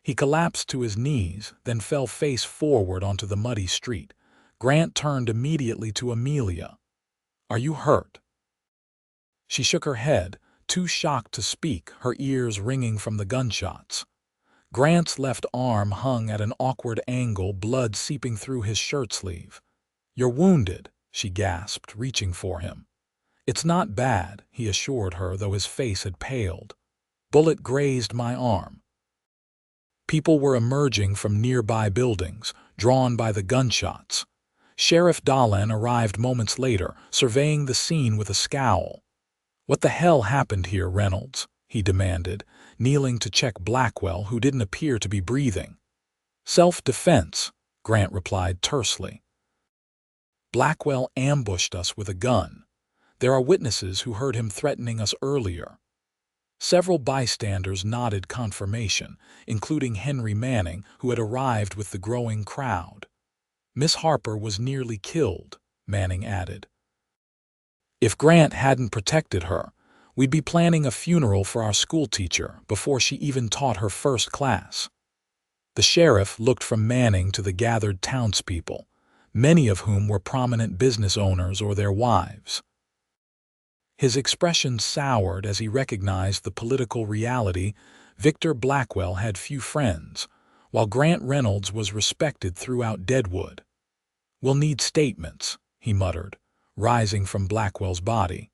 He collapsed to his knees, then fell face forward onto the muddy street. Grant turned immediately to Amelia. "Are you hurt?" She shook her head, too shocked to speak, her ears ringing from the gunshots. Grant's left arm hung at an awkward angle, blood seeping through his shirt sleeve. "You're wounded," she gasped, reaching for him. "It's not bad," he assured her, though his face had paled. "Bullet grazed my arm." People were emerging from nearby buildings, drawn by the gunshots. Sheriff Dahlin arrived moments later, surveying the scene with a scowl. "What the hell happened here, Reynolds?" he demanded, kneeling to check Blackwell, who didn't appear to be breathing. "Self-defense," Grant replied tersely. "Blackwell ambushed us with a gun. There are witnesses who heard him threatening us earlier." Several bystanders nodded confirmation, including Henry Manning, who had arrived with the growing crowd. "Miss Harper was nearly killed," Manning added. "If Grant hadn't protected her, we'd be planning a funeral for our schoolteacher before she even taught her first class." The sheriff looked from Manning to the gathered townspeople, many of whom were prominent business owners or their wives. His expression soured as he recognized the political reality. Victor Blackwell had few friends, while Grant Reynolds was respected throughout Deadwood. "We'll need statements," he muttered, rising from Blackwell's body.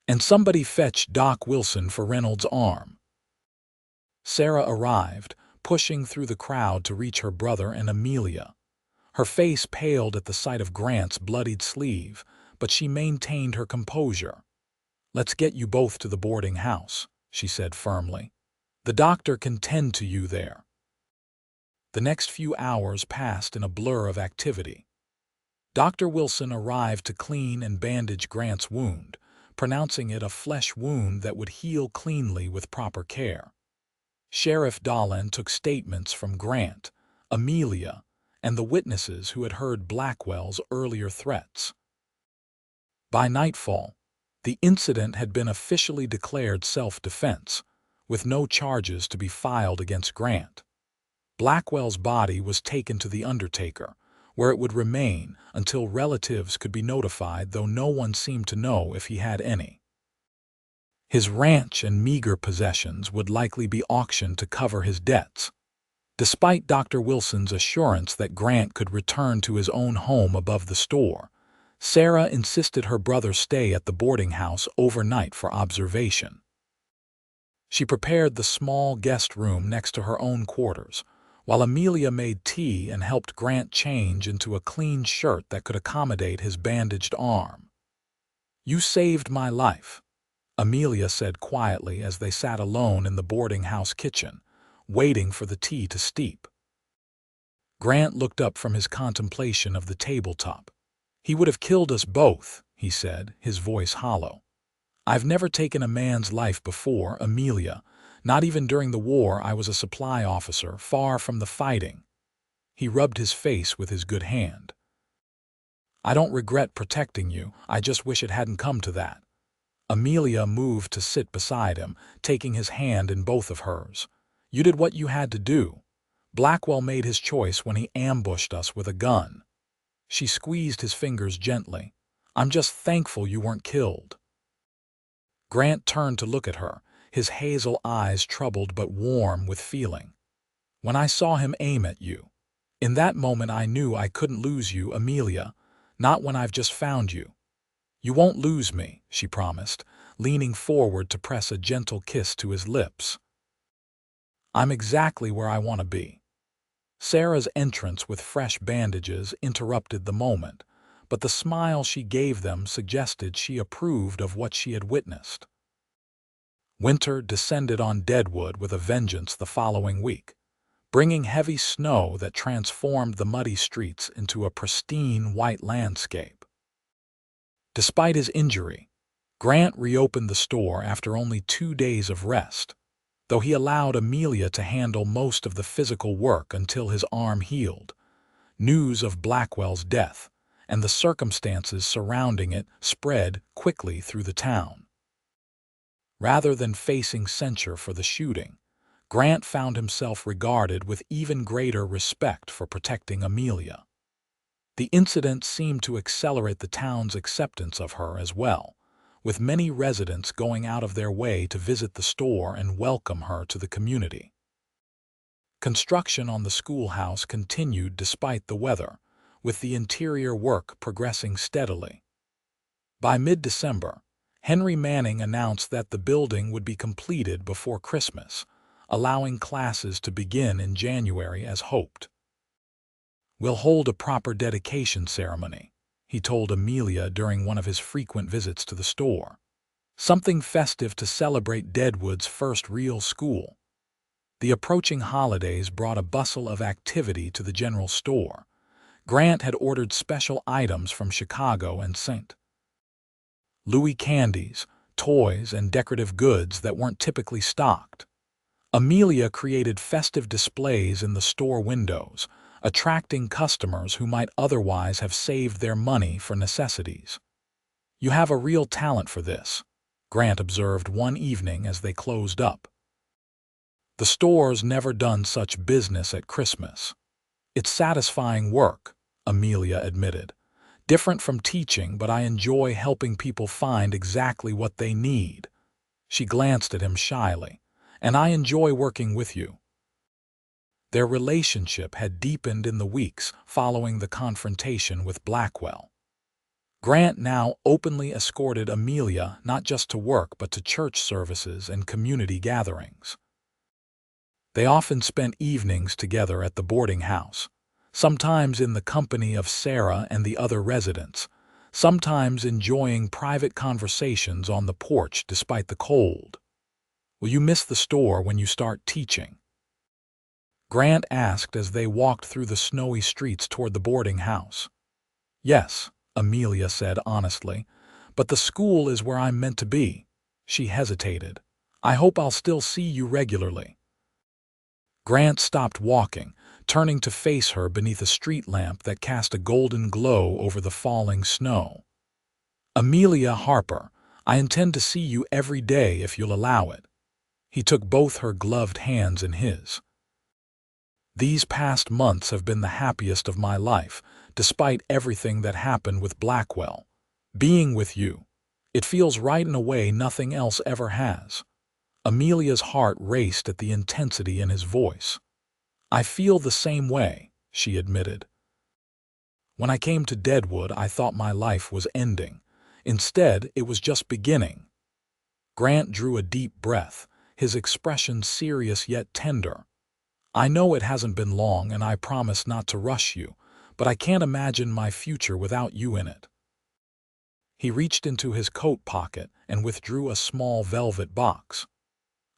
"And somebody fetch Doc Wilson for Reynolds' arm." Sarah arrived, pushing through the crowd to reach her brother and Amelia. Her face paled at the sight of Grant's bloodied sleeve, but she maintained her composure. "Let's get you both to the boarding house," she said firmly. "The doctor can tend to you there." The next few hours passed in a blur of activity. Dr. Wilson arrived to clean and bandage Grant's wound, pronouncing it a flesh wound that would heal cleanly with proper care. Sheriff Dahlin took statements from Grant, Amelia, and the witnesses who had heard Blackwell's earlier threats. By nightfall, the incident had been officially declared self-defense, with no charges to be filed against Grant. Blackwell's body was taken to the undertaker, where it would remain until relatives could be notified, though no one seemed to know if he had any. His ranch and meager possessions would likely be auctioned to cover his debts. Despite Dr. Wilson's assurance that Grant could return to his own home above the store, Sarah insisted her brother stay at the boarding house overnight for observation. She prepared the small guest room next to her own quarters, while Amelia made tea and helped Grant change into a clean shirt that could accommodate his bandaged arm. "You saved my life," Amelia said quietly as they sat alone in the boarding house kitchen, waiting for the tea to steep. Grant looked up from his contemplation of the tabletop. "He would have killed us both," he said, his voice hollow. "I've never taken a man's life before, Amelia. Not even during the war. I was a supply officer, far from the fighting." He rubbed his face with his good hand. "I don't regret protecting you. I just wish it hadn't come to that." Amelia moved to sit beside him, taking his hand in both of hers. "You did what you had to do. Blackwell made his choice when he ambushed us with a gun." She squeezed his fingers gently. "I'm just thankful you weren't killed." Grant turned to look at her, his hazel eyes troubled but warm with feeling. "When I saw him aim at you, in that moment I knew I couldn't lose you, Amelia, not when I've just found you." "You won't lose me," she promised, leaning forward to press a gentle kiss to his lips. "I'm exactly where I want to be." Sarah's entrance with fresh bandages interrupted the moment, but the smile she gave them suggested she approved of what she had witnessed. Winter descended on Deadwood with a vengeance the following week, bringing heavy snow that transformed the muddy streets into a pristine white landscape. Despite his injury, Grant reopened the store after only 2 days of rest, though he allowed Amelia to handle most of the physical work until his arm healed. News of Blackwell's death and the circumstances surrounding it spread quickly through the town. Rather than facing censure for the shooting, Grant found himself regarded with even greater respect for protecting Amelia. The incident seemed to accelerate the town's acceptance of her as well, with many residents going out of their way to visit the store and welcome her to the community. Construction on the schoolhouse continued despite the weather, with the interior work progressing steadily. By mid-December, Henry Manning announced that the building would be completed before Christmas, allowing classes to begin in January as hoped. "We'll hold a proper dedication ceremony," he told Amelia during one of his frequent visits to the store. "Something festive to celebrate Deadwood's first real school." The approaching holidays brought a bustle of activity to the general store. Grant had ordered special items from Chicago and St. Louis candies, toys, and decorative goods that weren't typically stocked. Amelia created festive displays in the store windows, attracting customers who might otherwise have saved their money for necessities. "You have a real talent for this," Grant observed one evening as they closed up. "The store's never done such business at Christmas." "It's satisfying work," Amelia admitted. "Different from teaching, but I enjoy helping people find exactly what they need." She glanced at him shyly. "And I enjoy working with you." Their relationship had deepened in the weeks following the confrontation with Blackwell. Grant now openly escorted Amelia not just to work but to church services and community gatherings. They often spent evenings together at the boarding house, sometimes in the company of Sarah and the other residents, sometimes enjoying private conversations on the porch despite the cold. "Will you miss the store when you start teaching?" Grant asked as they walked through the snowy streets toward the boarding house. "Yes," Amelia said honestly, "but the school is where I'm meant to be." She hesitated. "I hope I'll still see you regularly." Grant stopped walking, turning to face her beneath a street lamp that cast a golden glow over the falling snow. "Amelia Harper, I intend to see you every day if you'll allow it." He took both her gloved hands in his. "These past months have been the happiest of my life, despite everything that happened with Blackwell. Being with you, it feels right in a way nothing else ever has." Amelia's heart raced at the intensity in his voice. "I feel the same way," she admitted. "When I came to Deadwood, I thought my life was ending. Instead, it was just beginning." Grant drew a deep breath, his expression serious yet tender. "I know it hasn't been long, and I promise not to rush you, but I can't imagine my future without you in it." He reached into his coat pocket and withdrew a small velvet box.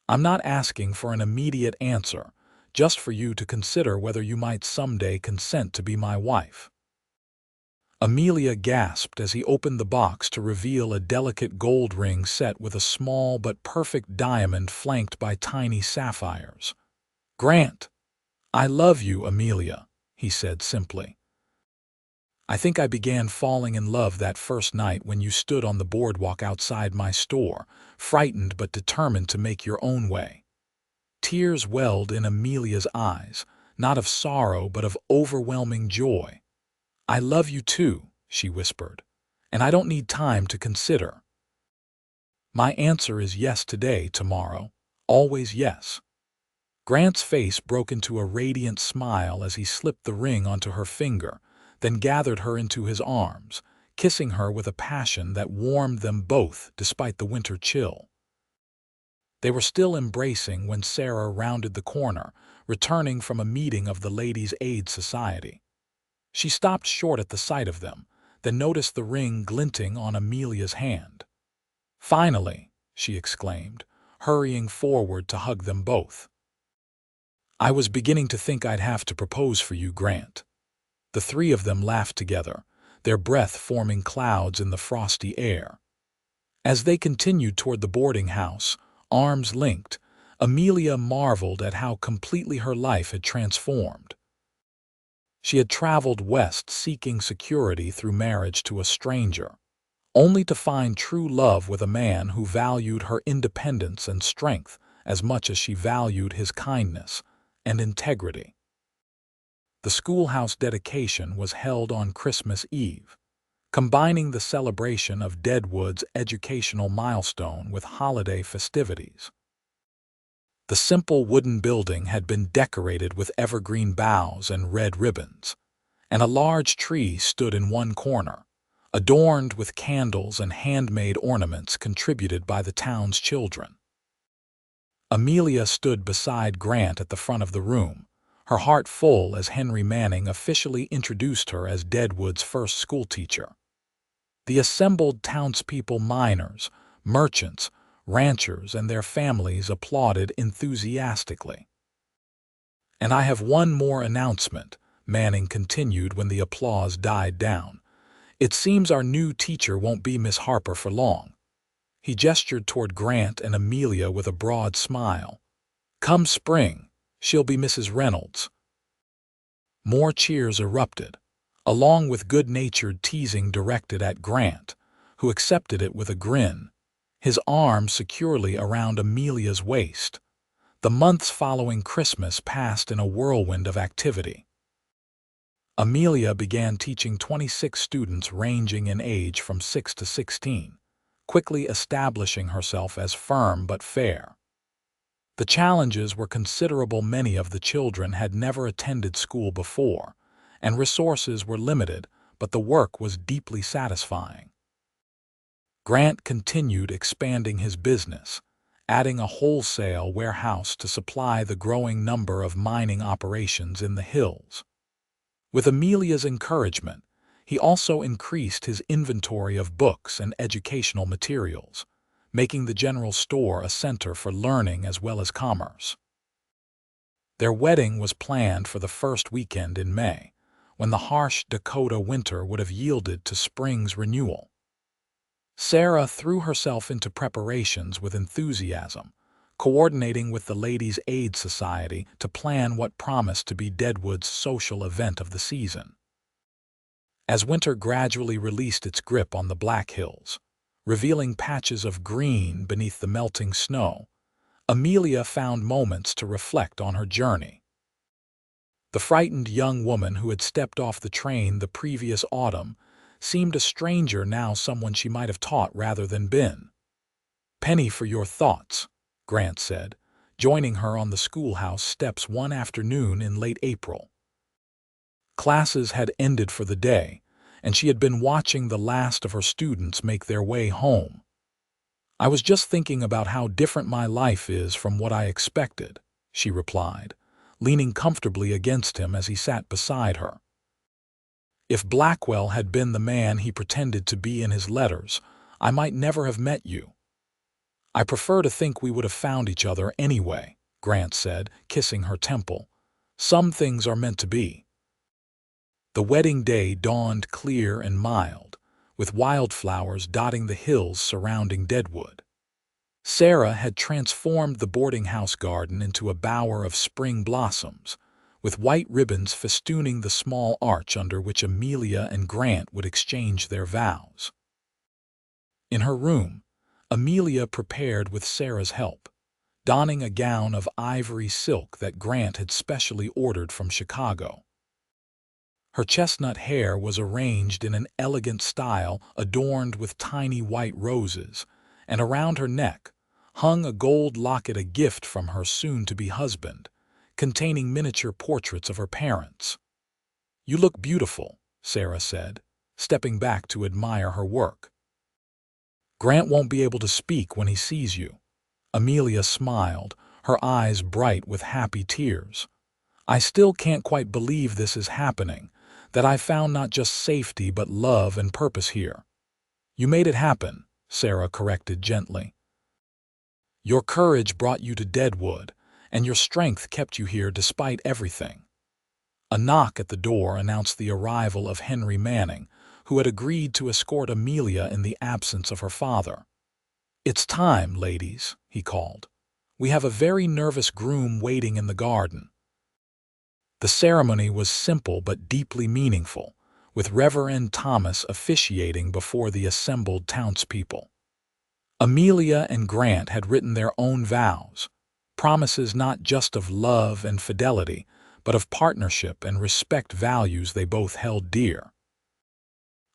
"I'm not asking for an immediate answer, just for you to consider whether you might someday consent to be my wife." Amelia gasped as he opened the box to reveal a delicate gold ring set with a small but perfect diamond flanked by tiny sapphires. "Grant, I love you, Amelia," he said simply. "I think I began falling in love that first night when you stood on the boardwalk outside my store, frightened but determined to make your own way." Tears welled in Amelia's eyes, not of sorrow but of overwhelming joy. "I love you too," she whispered, "and I don't need time to consider. My answer is yes today, tomorrow, always yes." Grant's face broke into a radiant smile as he slipped the ring onto her finger, then gathered her into his arms, kissing her with a passion that warmed them both despite the winter chill. They were still embracing when Sarah rounded the corner, returning from a meeting of the Ladies' Aid Society. She stopped short at the sight of them, then noticed the ring glinting on Amelia's hand. "Finally," she exclaimed, hurrying forward to hug them both. "I was beginning to think I'd have to propose for you, Grant." The three of them laughed together, their breath forming clouds in the frosty air. As they continued toward the boarding house, arms linked, Amelia marveled at how completely her life had transformed. She had traveled west seeking security through marriage to a stranger, only to find true love with a man who valued her independence and strength as much as she valued his kindness and integrity. The schoolhouse dedication was held on Christmas Eve, combining the celebration of Deadwood's educational milestone with holiday festivities. The simple wooden building had been decorated with evergreen boughs and red ribbons, and a large tree stood in one corner, adorned with candles and handmade ornaments contributed by the town's children. Amelia stood beside Grant at the front of the room, her heart full as Henry Manning officially introduced her as Deadwood's first schoolteacher. The assembled townspeople, miners, merchants, ranchers, and their families applauded enthusiastically. "And I have one more announcement," Manning continued when the applause died down. "It seems our new teacher won't be Miss Harper for long." He gestured toward Grant and Amelia with a broad smile. "Come spring, she'll be Mrs. Reynolds." More cheers erupted, along with good-natured teasing directed at Grant, who accepted it with a grin, his arm securely around Amelia's waist. The months following Christmas passed in a whirlwind of activity. Amelia began teaching 26 students ranging in age from 6 to 16, quickly establishing herself as firm but fair. The challenges were considerable. Many of the children had never attended school before, and resources were limited, but the work was deeply satisfying. Grant continued expanding his business, adding a wholesale warehouse to supply the growing number of mining operations in the hills. With Amelia's encouragement, he also increased his inventory of books and educational materials, making the general store a center for learning as well as commerce. Their wedding was planned for the first weekend in May, when the harsh Dakota winter would have yielded to spring's renewal. Sarah threw herself into preparations with enthusiasm, coordinating with the Ladies' Aid Society to plan what promised to be Deadwood's social event of the season. As winter gradually released its grip on the Black Hills, revealing patches of green beneath the melting snow, Amelia found moments to reflect on her journey. The frightened young woman who had stepped off the train the previous autumn seemed a stranger now, someone she might have taught rather than been. "Penny for your thoughts," Grant said, joining her on the schoolhouse steps one afternoon in late April. Classes had ended for the day, and she had been watching the last of her students make their way home. "I was just thinking about how different my life is from what I expected," she replied, leaning comfortably against him as he sat beside her. "If Blackwell had been the man he pretended to be in his letters, I might never have met you. I prefer to think we would have found each other anyway," Grant said, kissing her temple. "Some things are meant to be." The wedding day dawned clear and mild, with wildflowers dotting the hills surrounding Deadwood. Sarah had transformed the boarding house garden into a bower of spring blossoms, with white ribbons festooning the small arch under which Amelia and Grant would exchange their vows. In her room, Amelia prepared with Sarah's help, donning a gown of ivory silk that Grant had specially ordered from Chicago. Her chestnut hair was arranged in an elegant style adorned with tiny white roses, and around her neck hung a gold locket, a gift from her soon-to-be husband, containing miniature portraits of her parents. "You look beautiful," Sarah said, stepping back to admire her work. "Grant won't be able to speak when he sees you." Amelia smiled, her eyes bright with happy tears. "I still can't quite believe this is happening, that I found not just safety but love and purpose here." "You made it happen," Sarah corrected gently. "Your courage brought you to Deadwood, and your strength kept you here despite everything." A knock at the door announced the arrival of Henry Manning, who had agreed to escort Amelia in the absence of her father. "It's time, ladies," he called. "We have a very nervous groom waiting in the garden." The ceremony was simple but deeply meaningful, with Reverend Thomas officiating before the assembled townspeople. Amelia and Grant had written their own vows, promises not just of love and fidelity, but of partnership and respect, values they both held dear.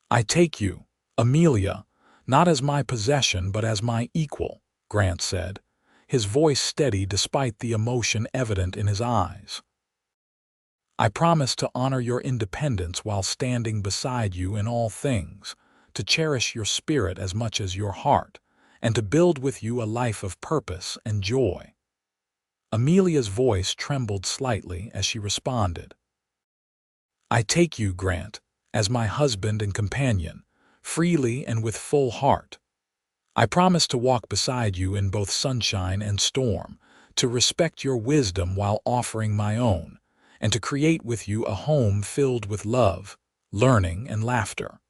"I take you, Amelia, not as my possession but as my equal," Grant said, his voice steady despite the emotion evident in his eyes. "I promise to honor your independence while standing beside you in all things, to cherish your spirit as much as your heart, and to build with you a life of purpose and joy." Amelia's voice trembled slightly as she responded. "I take you, Grant, as my husband and companion, freely and with full heart. I promise to walk beside you in both sunshine and storm, to respect your wisdom while offering my own, and to create with you a home filled with love, learning, and laughter."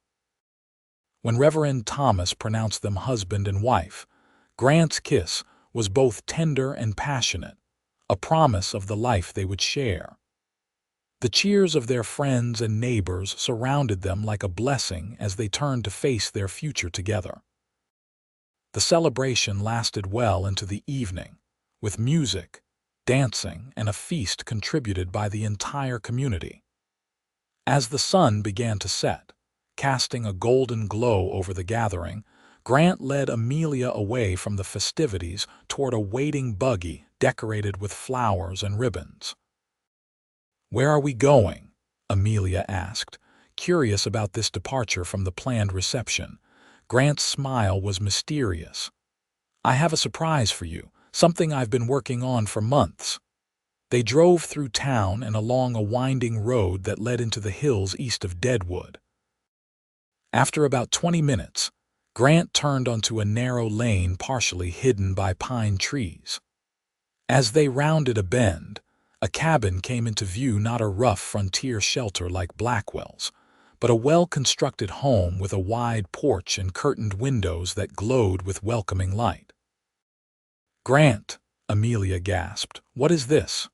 When Reverend Thomas pronounced them husband and wife, Grant's kiss was both tender and passionate, a promise of the life they would share. The cheers of their friends and neighbors surrounded them like a blessing as they turned to face their future together. The celebration lasted well into the evening, with music, dancing, and a feast contributed by the entire community. As the sun began to set, casting a golden glow over the gathering, Grant led Amelia away from the festivities toward a waiting buggy decorated with flowers and ribbons. "Where are we going?" Amelia asked, curious about this departure from the planned reception. Grant's smile was mysterious. "I have a surprise for you, something I've been working on for months." They drove through town and along a winding road that led into the hills east of Deadwood. After about 20 minutes, Grant turned onto a narrow lane partially hidden by pine trees. As they rounded a bend, a cabin came into view, not a rough frontier shelter like Blackwell's, but a well-constructed home with a wide porch and curtained windows that glowed with welcoming light. "Grant," Amelia gasped, "what is this?"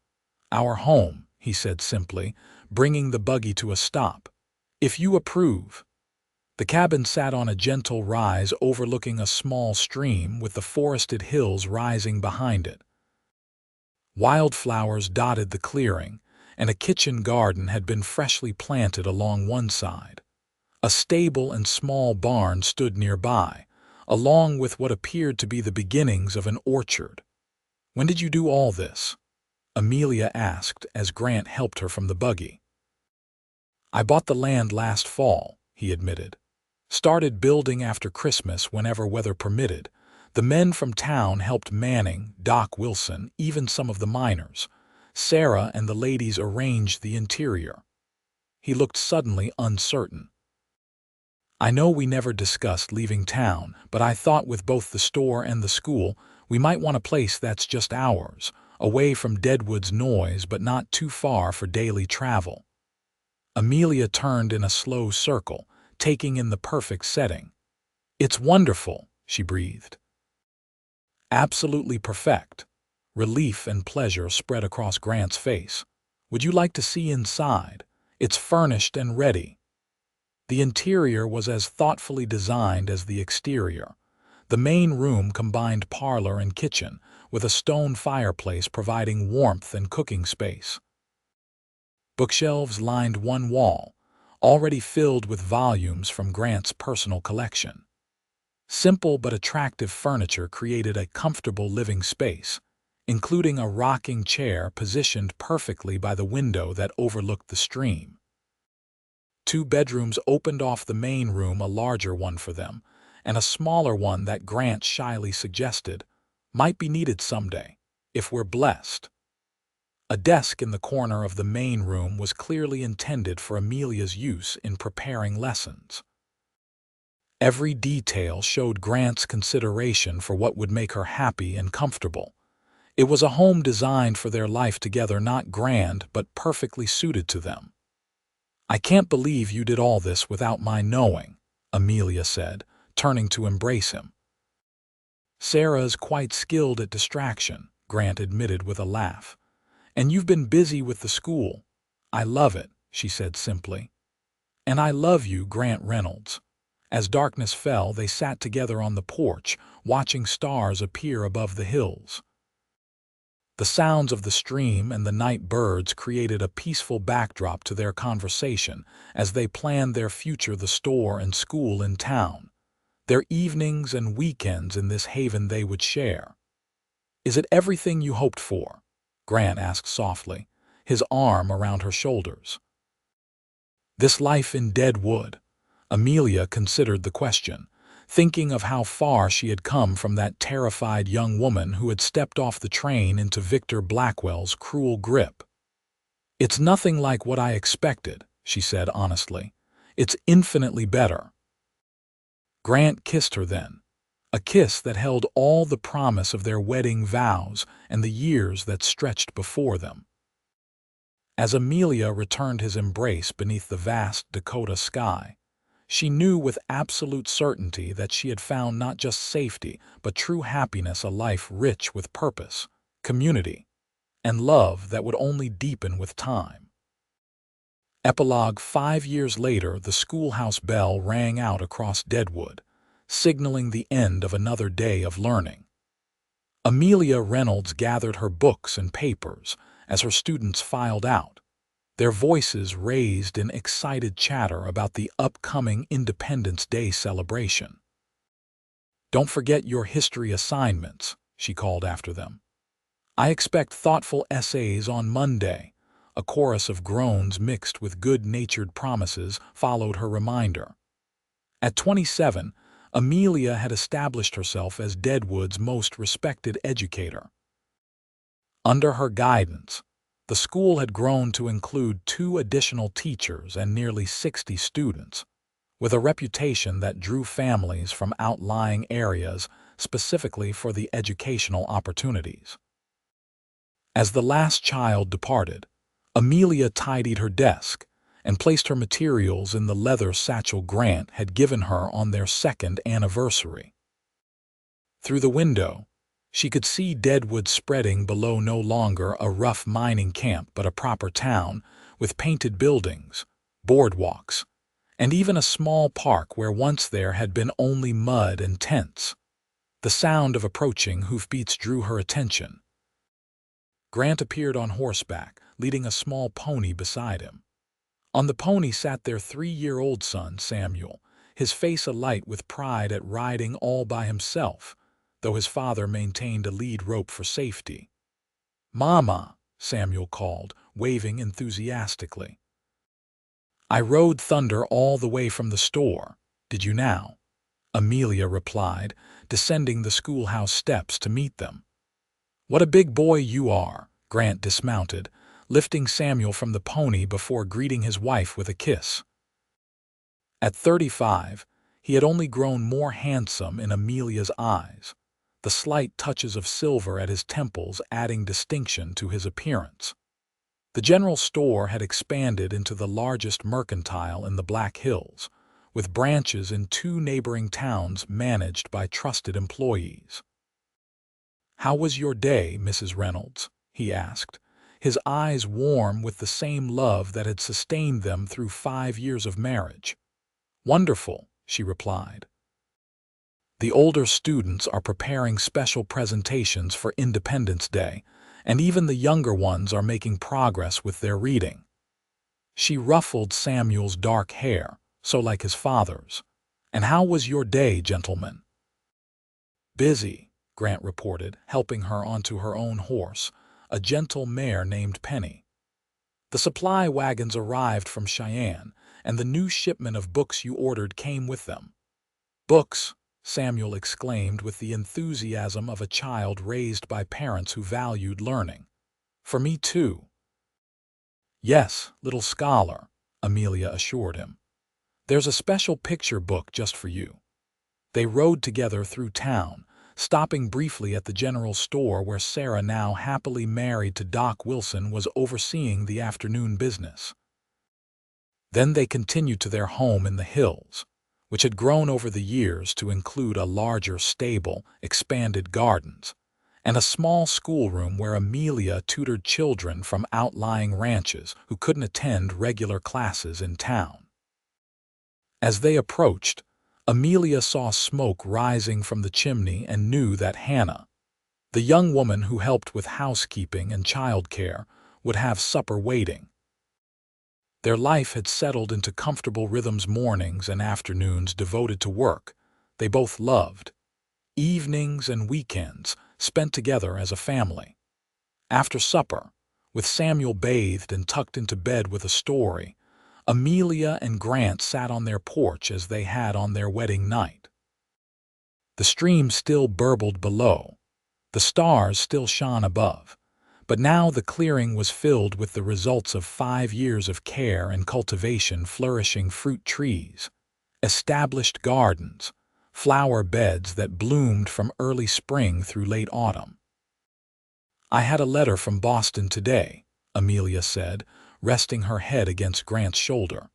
"Our home," he said simply, bringing the buggy to a stop. "If you approve." The cabin sat on a gentle rise overlooking a small stream with the forested hills rising behind it. Wildflowers dotted the clearing, and a kitchen garden had been freshly planted along one side. A stable and small barn stood nearby, along with what appeared to be the beginnings of an orchard. "When did you do all this?" Amelia asked as Grant helped her from the buggy. "I bought the land last fall," he admitted. "Started building after Christmas whenever weather permitted. The men from town helped Manning, Doc Wilson, even some of the miners. Sarah and the ladies arranged the interior." He looked suddenly uncertain. "I know we never discussed leaving town, but I thought with both the store and the school, we might want a place that's just ours, away from Deadwood's noise but not too far for daily travel. Amelia turned in a slow circle, taking in the perfect setting. "It's wonderful," she breathed. "Absolutely perfect." Relief and pleasure spread across Grant's face. "Would you like to see inside? It's furnished and ready." The interior was as thoughtfully designed as the exterior. The main room combined parlor and kitchen, with a stone fireplace providing warmth and cooking space. Bookshelves lined one wall, already filled with volumes from Grant's personal collection. Simple but attractive furniture created a comfortable living space, including a rocking chair positioned perfectly by the window that overlooked the stream. 2 bedrooms opened off the main room, a larger one for them, and a smaller one that Grant shyly suggested might be needed someday, if we're blessed. A desk in the corner of the main room was clearly intended for Amelia's use in preparing lessons. Every detail showed Grant's consideration for what would make her happy and comfortable. It was a home designed for their life together, not grand, but perfectly suited to them. "I can't believe you did all this without my knowing," Amelia said, turning to embrace him. "Sarah's quite skilled at distraction," Grant admitted with a laugh. "And you've been busy with the school." "I love it," she said simply. "And I love you, Grant Reynolds." As darkness fell, they sat together on the porch, watching stars appear above the hills. The sounds of the stream and the night birds created a peaceful backdrop to their conversation as they planned their future, the store and school in town, their evenings and weekends in this haven they would share. "Is it everything you hoped for?" Grant asked softly, his arm around her shoulders. "This life in Deadwood?" Amelia considered the question, thinking of how far she had come from that terrified young woman who had stepped off the train into Victor Blackwell's cruel grip. "It's nothing like what I expected," she said honestly. "It's infinitely better." Grant kissed her then, a kiss that held all the promise of their wedding vows and the years that stretched before them. As Amelia returned his embrace beneath the vast Dakota sky, she knew with absolute certainty that she had found not just safety, but true happiness, a life rich with purpose, community, and love that would only deepen with time. Epilogue: 5 years later, the schoolhouse bell rang out across Deadwood, signaling the end of another day of learning. Amelia Reynolds gathered her books and papers as her students filed out, their voices raised in excited chatter about the upcoming Independence Day celebration. "Don't forget your history assignments," she called after them. "I expect thoughtful essays on Monday." A chorus of groans mixed with good-natured promises followed her reminder. At 27, Amelia had established herself as Deadwood's most respected educator. Under her guidance, the school had grown to include 2 additional teachers and nearly 60 students, with a reputation that drew families from outlying areas specifically for the educational opportunities. As the last child departed, Amelia tidied her desk and placed her materials in the leather satchel Grant had given her on their 2nd anniversary. Through the window, she could see Deadwood spreading below, no longer a rough mining camp but a proper town with painted buildings, boardwalks, and even a small park where once there had been only mud and tents. The sound of approaching hoofbeats drew her attention. Grant appeared on horseback, leading a small pony beside him. On the pony sat their 3-year-old son, Samuel, his face alight with pride at riding all by himself, though his father maintained a lead rope for safety. "Mama," Samuel called, waving enthusiastically. "I rode Thunder all the way from the store. Did you now?" Amelia replied, descending the schoolhouse steps to meet them. "What a big boy you are!" Grant dismounted, lifting Samuel from the pony before greeting his wife with a kiss. At 35, he had only grown more handsome in Amelia's eyes. the slight touches of silver at his temples adding distinction to his appearance. The general store had expanded into the largest mercantile in the Black Hills, with branches in 2 neighboring towns managed by trusted employees. "How was your day, Mrs. Reynolds?" he asked, his eyes warm with the same love that had sustained them through 5 years of marriage. "Wonderful," she replied. "The older students are preparing special presentations for Independence Day, and even the younger ones are making progress with their reading." She ruffled Samuel's dark hair, so like his father's. "And how was your day, gentlemen?" "Busy," Grant reported, helping her onto her own horse, a gentle mare named Penny. "The supply wagons arrived from Cheyenne, and the new shipment of books you ordered came with them." "Books!" Samuel exclaimed with the enthusiasm of a child raised by parents who valued learning. "For me too." "Yes, little scholar," Amelia assured him. "There's a special picture book just for you." They rode together through town, stopping briefly at the general store where Sarah, now happily married to Doc Wilson, was overseeing the afternoon business. Then they continued to their home in the hills, which had grown over the years to include a larger stable, expanded gardens, and a small schoolroom where Amelia tutored children from outlying ranches who couldn't attend regular classes in town. As they approached, Amelia saw smoke rising from the chimney and knew that Hannah, the young woman who helped with housekeeping and childcare, would have supper waiting. Their life had settled into comfortable rhythms, mornings and afternoons devoted to work they both loved, evenings and weekends spent together as a family. After supper, with Samuel bathed and tucked into bed with a story, Amelia and Grant sat on their porch as they had on their wedding night. The stream still burbled below, the stars still shone above, but now the clearing was filled with the results of 5 years of care and cultivation: flourishing fruit trees, established gardens, flower beds that bloomed from early spring through late autumn. "I had a letter from Boston today," Amelia said, resting her head against Grant's shoulder.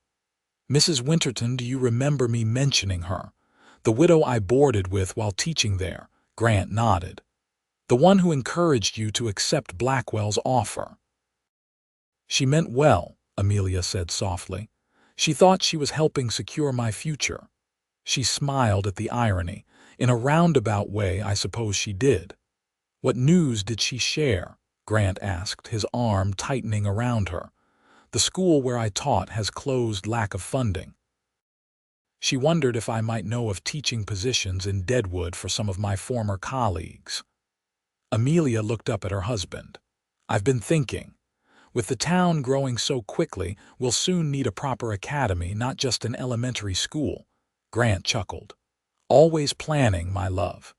"Mrs. Winterton, do you remember me mentioning her? The widow I boarded with while teaching there." Grant nodded. "The one who encouraged you to accept Blackwell's offer." "She meant well," Amelia said softly. "She thought she was helping secure my future." She smiled at the irony. "In a roundabout way, I suppose she did." "What news did she share?" Grant asked, his arm tightening around her. "The school where I taught has closed, lack of funding." She wondered if I might know of teaching positions in Deadwood for some of my former colleagues. Amelia looked up at her husband. "I've been thinking. With the town growing so quickly, we'll soon need a proper academy, not just an elementary school." Grant chuckled. "Always planning, my love."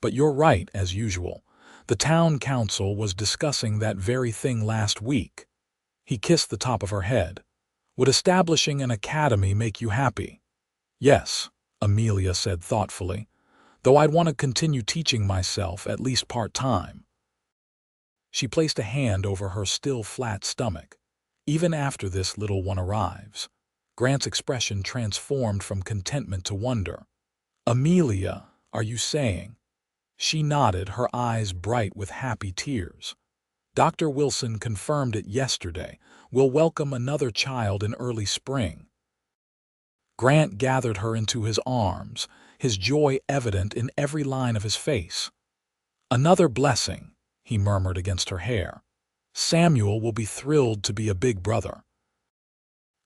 "But you're right, as usual. The town council was discussing that very thing last week." He kissed the top of her head. "Would establishing an academy make you happy?" "Yes," Amelia said thoughtfully, "though I'd want to continue teaching myself, at least part-time." She placed a hand over her still flat stomach. "Even after this little one arrives." Grant's expression transformed from contentment to wonder. "Amelia, are you saying?" She nodded, her eyes bright with happy tears. "Dr. Wilson confirmed it yesterday. We'll welcome another child in early spring." Grant gathered her into his arms, his joy evident in every line of his face. "Another blessing," he murmured against her hair. "Samuel will be thrilled to be a big brother."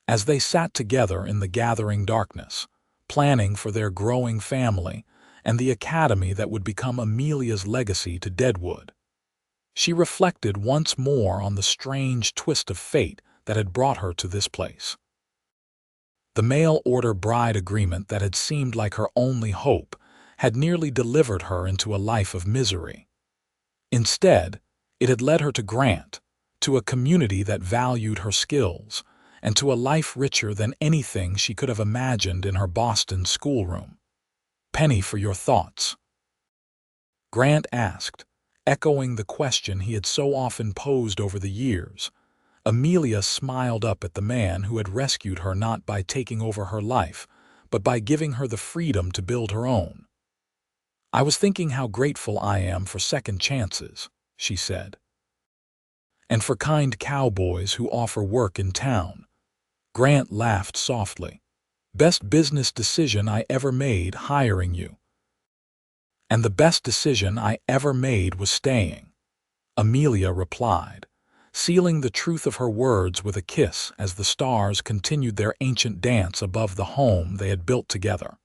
As they sat together in the gathering darkness, planning for their growing family and the academy that would become Amelia's legacy to Deadwood, she reflected once more on the strange twist of fate that had brought her to this place. The mail-order bride agreement that had seemed like her only hope had nearly delivered her into a life of misery. Instead, it had led her to Grant, to a community that valued her skills, and to a life richer than anything she could have imagined in her Boston schoolroom. "Penny, for your thoughts." Grant asked, echoing the question he had so often posed over the years. Amelia smiled up at the man who had rescued her not by taking over her life, but by giving her the freedom to build her own. "I was thinking how grateful I am for second chances," she said, "and for kind cowboys who offer work in town." Grant laughed softly. "Best business decision I ever made hiring you. And the best decision I ever made was staying," Amelia replied, sealing the truth of her words with a kiss as the stars continued their ancient dance above the home they had built together.